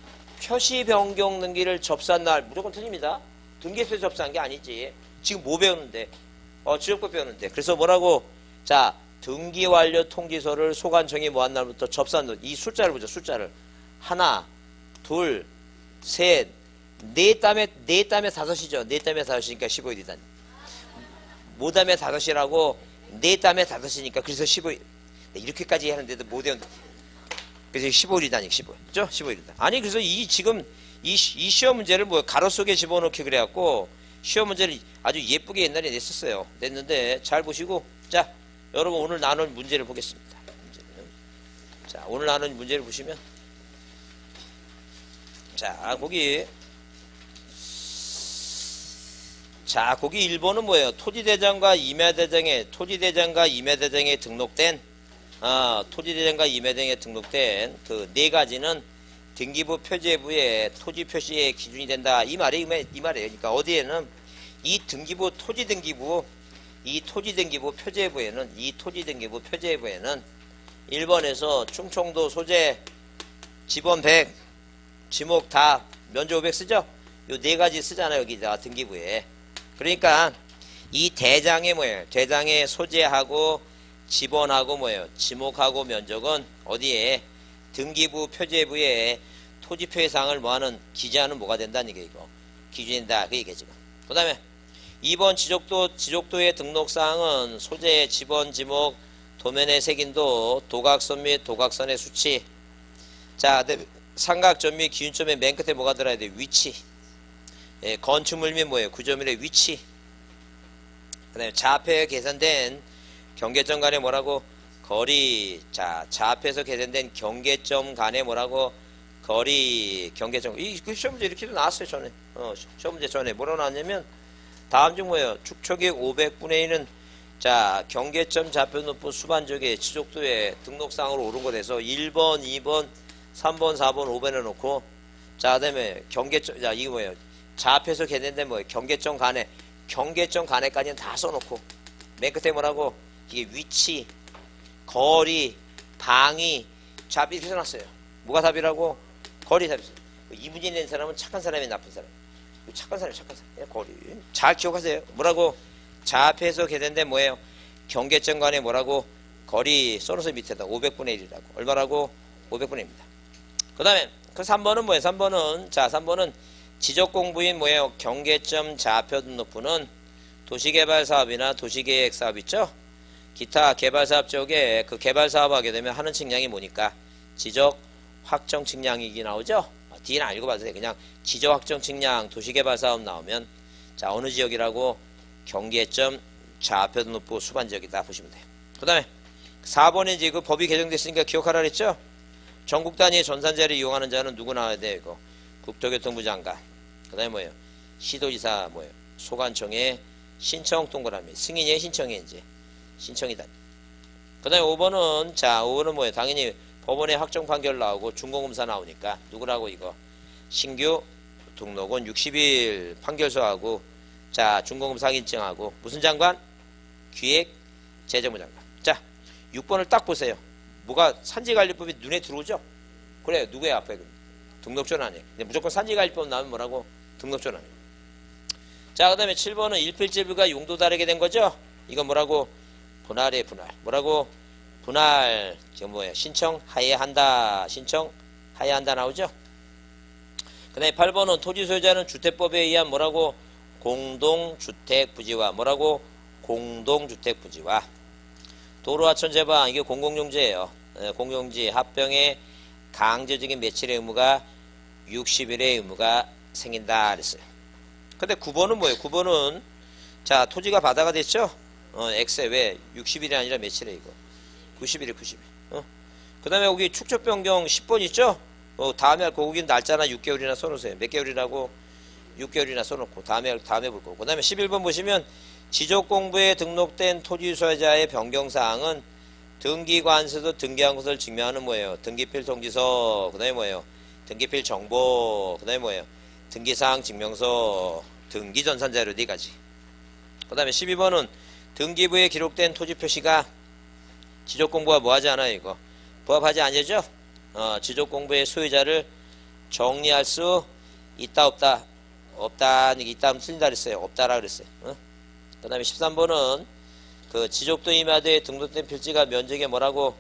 표시 변경 등기를 접수한 날 무조건 틀립니다. 등기소에서 접수한 게 아니지. 지금 뭐 배우는데? 지적법 배우는데. 그래서 뭐라고? 자 등기 완료 통지서를 소관청이 뭐 한 날부터 접수한 날. 이 숫자를 보죠. 숫자를. 하나, 둘, 셋, 네 땀에 다섯이죠. 네 땀에 다섯이니까 15일이다. 모담에 다섯이라고 네 땀에 다섯이니까 그래서 15일. 이렇게까지 하는데도 못 외운다. 그래서 15일이다니까 15일. 그죠? 15일이다. 아니 그래서 지금 이 시험 문제를 뭐 가로 속에 집어넣기 그래갖고 시험 문제를 아주 예쁘게 옛날에 냈었어요. 냈는데 잘 보시고 자 여러분 오늘 나눌 문제를 보겠습니다. 자 오늘 나눌 문제를 보시면 자 거기 1번은 뭐예요? 토지대장과 임야대장에 등록된 토지대장과 임야대장에 등록된 그 네 가지는 등기부 표제부의 토지 표시의 기준이 된다. 이 말이에요. 그러니까 어디에는 이 토지 등기부 표제부에는 1번에서 충청도 소재 지번 100 지목 다 면적 500 쓰죠? 요 네 가지 쓰잖아요. 여기다 등기부에. 그러니까 이 대장의 뭐예요? 대장의 소재하고 지번하고 뭐예요? 지목하고 면적은 어디에? 등기부 표제부에 토지표시사항을 뭐하는 기재하는 뭐가 된다는 얘기 이거 기준이다 그 얘기지. 그 다음에 2번 지적도의 등록사항은 소재, 지번, 지목, 도면의 색인도, 도각선 및 도각선의 수치. 자, 근데 삼각점 및 기준점의 맨 끝에 뭐가 들어야 돼? 위치. 예, 건축물 및 뭐예요? 구조물의 위치. 그 다음에 좌표에 계산된 경계점 간의 뭐라고? 거리. 자, 좌표에서 계산된 경계점 간의 뭐라고? 거리. 경계점. 그 시험 문제 이렇게도 나왔어요, 전에. 시험 문제 전에. 뭐라고 나왔냐면, 다음 중 뭐예요? 축척이 500분의 1은 자, 경계점 좌표 높은 수반적의 지적도에 등록상으로 오른 것에서 1번, 2번, 3번, 4번, 5번을 놓고, 자, 그 다음에 경계점, 자, 이거 뭐예요? 좌표에서 계산된 뭐예요? 경계점 간에까지는 다 써놓고, 맨 끝에 뭐라고? 이게 위치, 거리, 방위, 좌표 이렇게 써놨어요. 뭐가 답이라고? 거리 답이었어요. 이 문제 낸 사람은 착한 사람이 나쁜 사람. 착한 사람. 거리. 잘 기억하세요. 뭐라고? 좌표에서 계산된 뭐예요? 경계점 간에 뭐라고? 거리 써놓으서 밑에다 500분의 1이라고. 얼마라고? 500분의 1입니다. 그 다음에 그 3번은 뭐예요? 3번은 자 3번은 지적공부인 뭐예요? 경계점 좌표 등록부는 도시개발사업이나 도시계획사업 있죠? 기타 개발사업 쪽에 그 개발사업 하게 되면 하는 측량이 뭐니까? 지적 확정 측량이기 나오죠? D는 안 읽어봐도 돼. 그냥 지적 확정 측량 도시개발사업 나오면 자 어느 지역이라고? 경계점 좌표 등록부 수반지역이다 보시면 돼요. 그 다음에 4번에 이제 그 법이 개정됐으니까 기억하라 그랬죠? 전국 단위의 전산제를 이용하는 자는 누구 나와야 돼요? 이거 국토교통부 장관. 그 다음에 뭐예요? 시도지사 뭐예요? 소관청의 신청 동그라미. 승인의 신청이 이제 신청이다. 그 다음에 5번은 자 5번은 뭐예요? 당연히 법원의 확정 판결 나오고 준공검사 나오니까 누구라고 이거 신규 등록은 60일 판결서하고 자 준공검사 확인증하고 무슨 장관? 기획재정부 장관. 자 6번을 딱 보세요. 뭐가 산지관리법이 눈에 들어오죠? 그래요. 누구의 앞에 등록전 안에. 근데 무조건 산지관리법 나오면 뭐라고? 등록전 안에. 자 그 다음에 7번은 일필제비가 용도 다르게 된 거죠? 이건 뭐라고? 분할의 분할. 뭐라고? 분할. 지금 뭐예요? 신청 하에한다. 신청 하에한다 나오죠? 그 다음에 8번은 토지 소유자는 주택법에 의한 뭐라고? 공동주택 부지와 뭐라고? 공동주택 부지와 도로하천 제방 이게 공공용지예요. 공용지 합병의 강제적인 매칠의 의무가 60일의 의무가 생긴다 그랬어요. 근데 9번은 뭐예요? 9번은 자 토지가 바다가 됐죠? X에 왜 60일이 아니라 며칠에 이거 90일에 90일. 그 다음에 여기 축적 변경 10번 있죠? 다음에 거긴 날짜나 6개월이나 써놓으세요. 몇 개월이라고? 6개월이나 써놓고 다음에 볼 거고. 그 다음에 11번 보시면 지적공부에 등록된 토지 소유자의 변경사항은 등기관세도 등기한 것을 증명하는 뭐예요? 등기필 통지서. 그 다음에 뭐예요? 등기필 정보. 그 다음에 뭐예요? 등기사항 증명서. 등기전산자료 4가지. 그 다음에 12번은 등기부에 기록된 토지 표시가 지적공부와 뭐하지 않아요 이거? 부합하지 않죠? 지적공부의 소유자를 정리할 수 있다 없다? 없다. 있다 하면 틀린다 그랬어요. 없다라 그랬어요. 그 다음에 13번은 그 지적도 임야대에 등록된 필지가 면적에 뭐라고?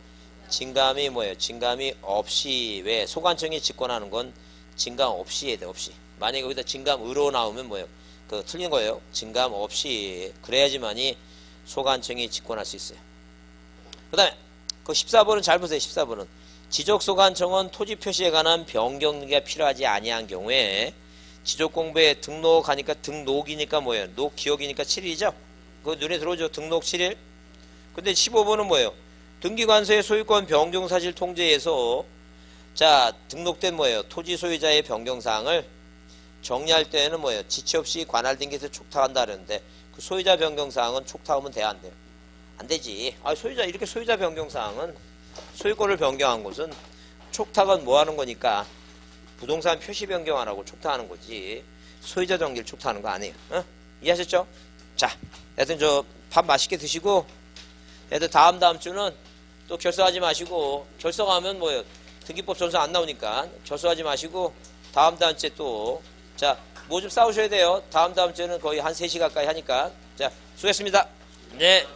진감이 뭐예요? 진감이 없이. 왜? 소관청이 직권하는 건 진감 없이 해야 돼. 없이. 만약에 거기다 진감으로 나오면 뭐예요? 그 틀린 거예요. 진감 없이. 그래야지만이 소관청이 직권할 수 있어요. 그 다음에 그 14번은 잘 보세요. 14번은 지적소관청은 토지 표시에 관한 변경이 필요하지 아니한 경우에 지적공부에 등록하니까 등록이니까 뭐예요? 녹 기억이니까 7일이죠? 그거 눈에 들어오죠? 등록 7일. 근데 15번은 뭐예요? 등기관세의 소유권 변경사실 통제에서 자 등록된 뭐예요? 토지 소유자의 변경사항을 정리할 때는 뭐예요? 지체 없이 관할 등기에서 촉탁한다 그러는데 그 소유자 변경사항은 촉탁하면 돼야 안 돼요? 안 되지. 소유자 이렇게 소유자 변경사항은 소유권을 변경한 곳은 촉탁은 뭐 하는 거니까 부동산 표시 변경하라고 촉탁하는 거지 소유자 정기를 촉탁하는 거 아니에요. 이해하셨죠? 자, 하여튼 저 밥 맛있게 드시고 애들 다음 주는 또 결석하지 마시고 결석하면 뭐예요? 등기법 점수 안 나오니까 결석하지 마시고 다음 주에 또 자, 뭐 좀 싸우셔야 돼요. 다음 주에는 거의 한 3시 가까이 하니까 자, 수고했습니다. 네.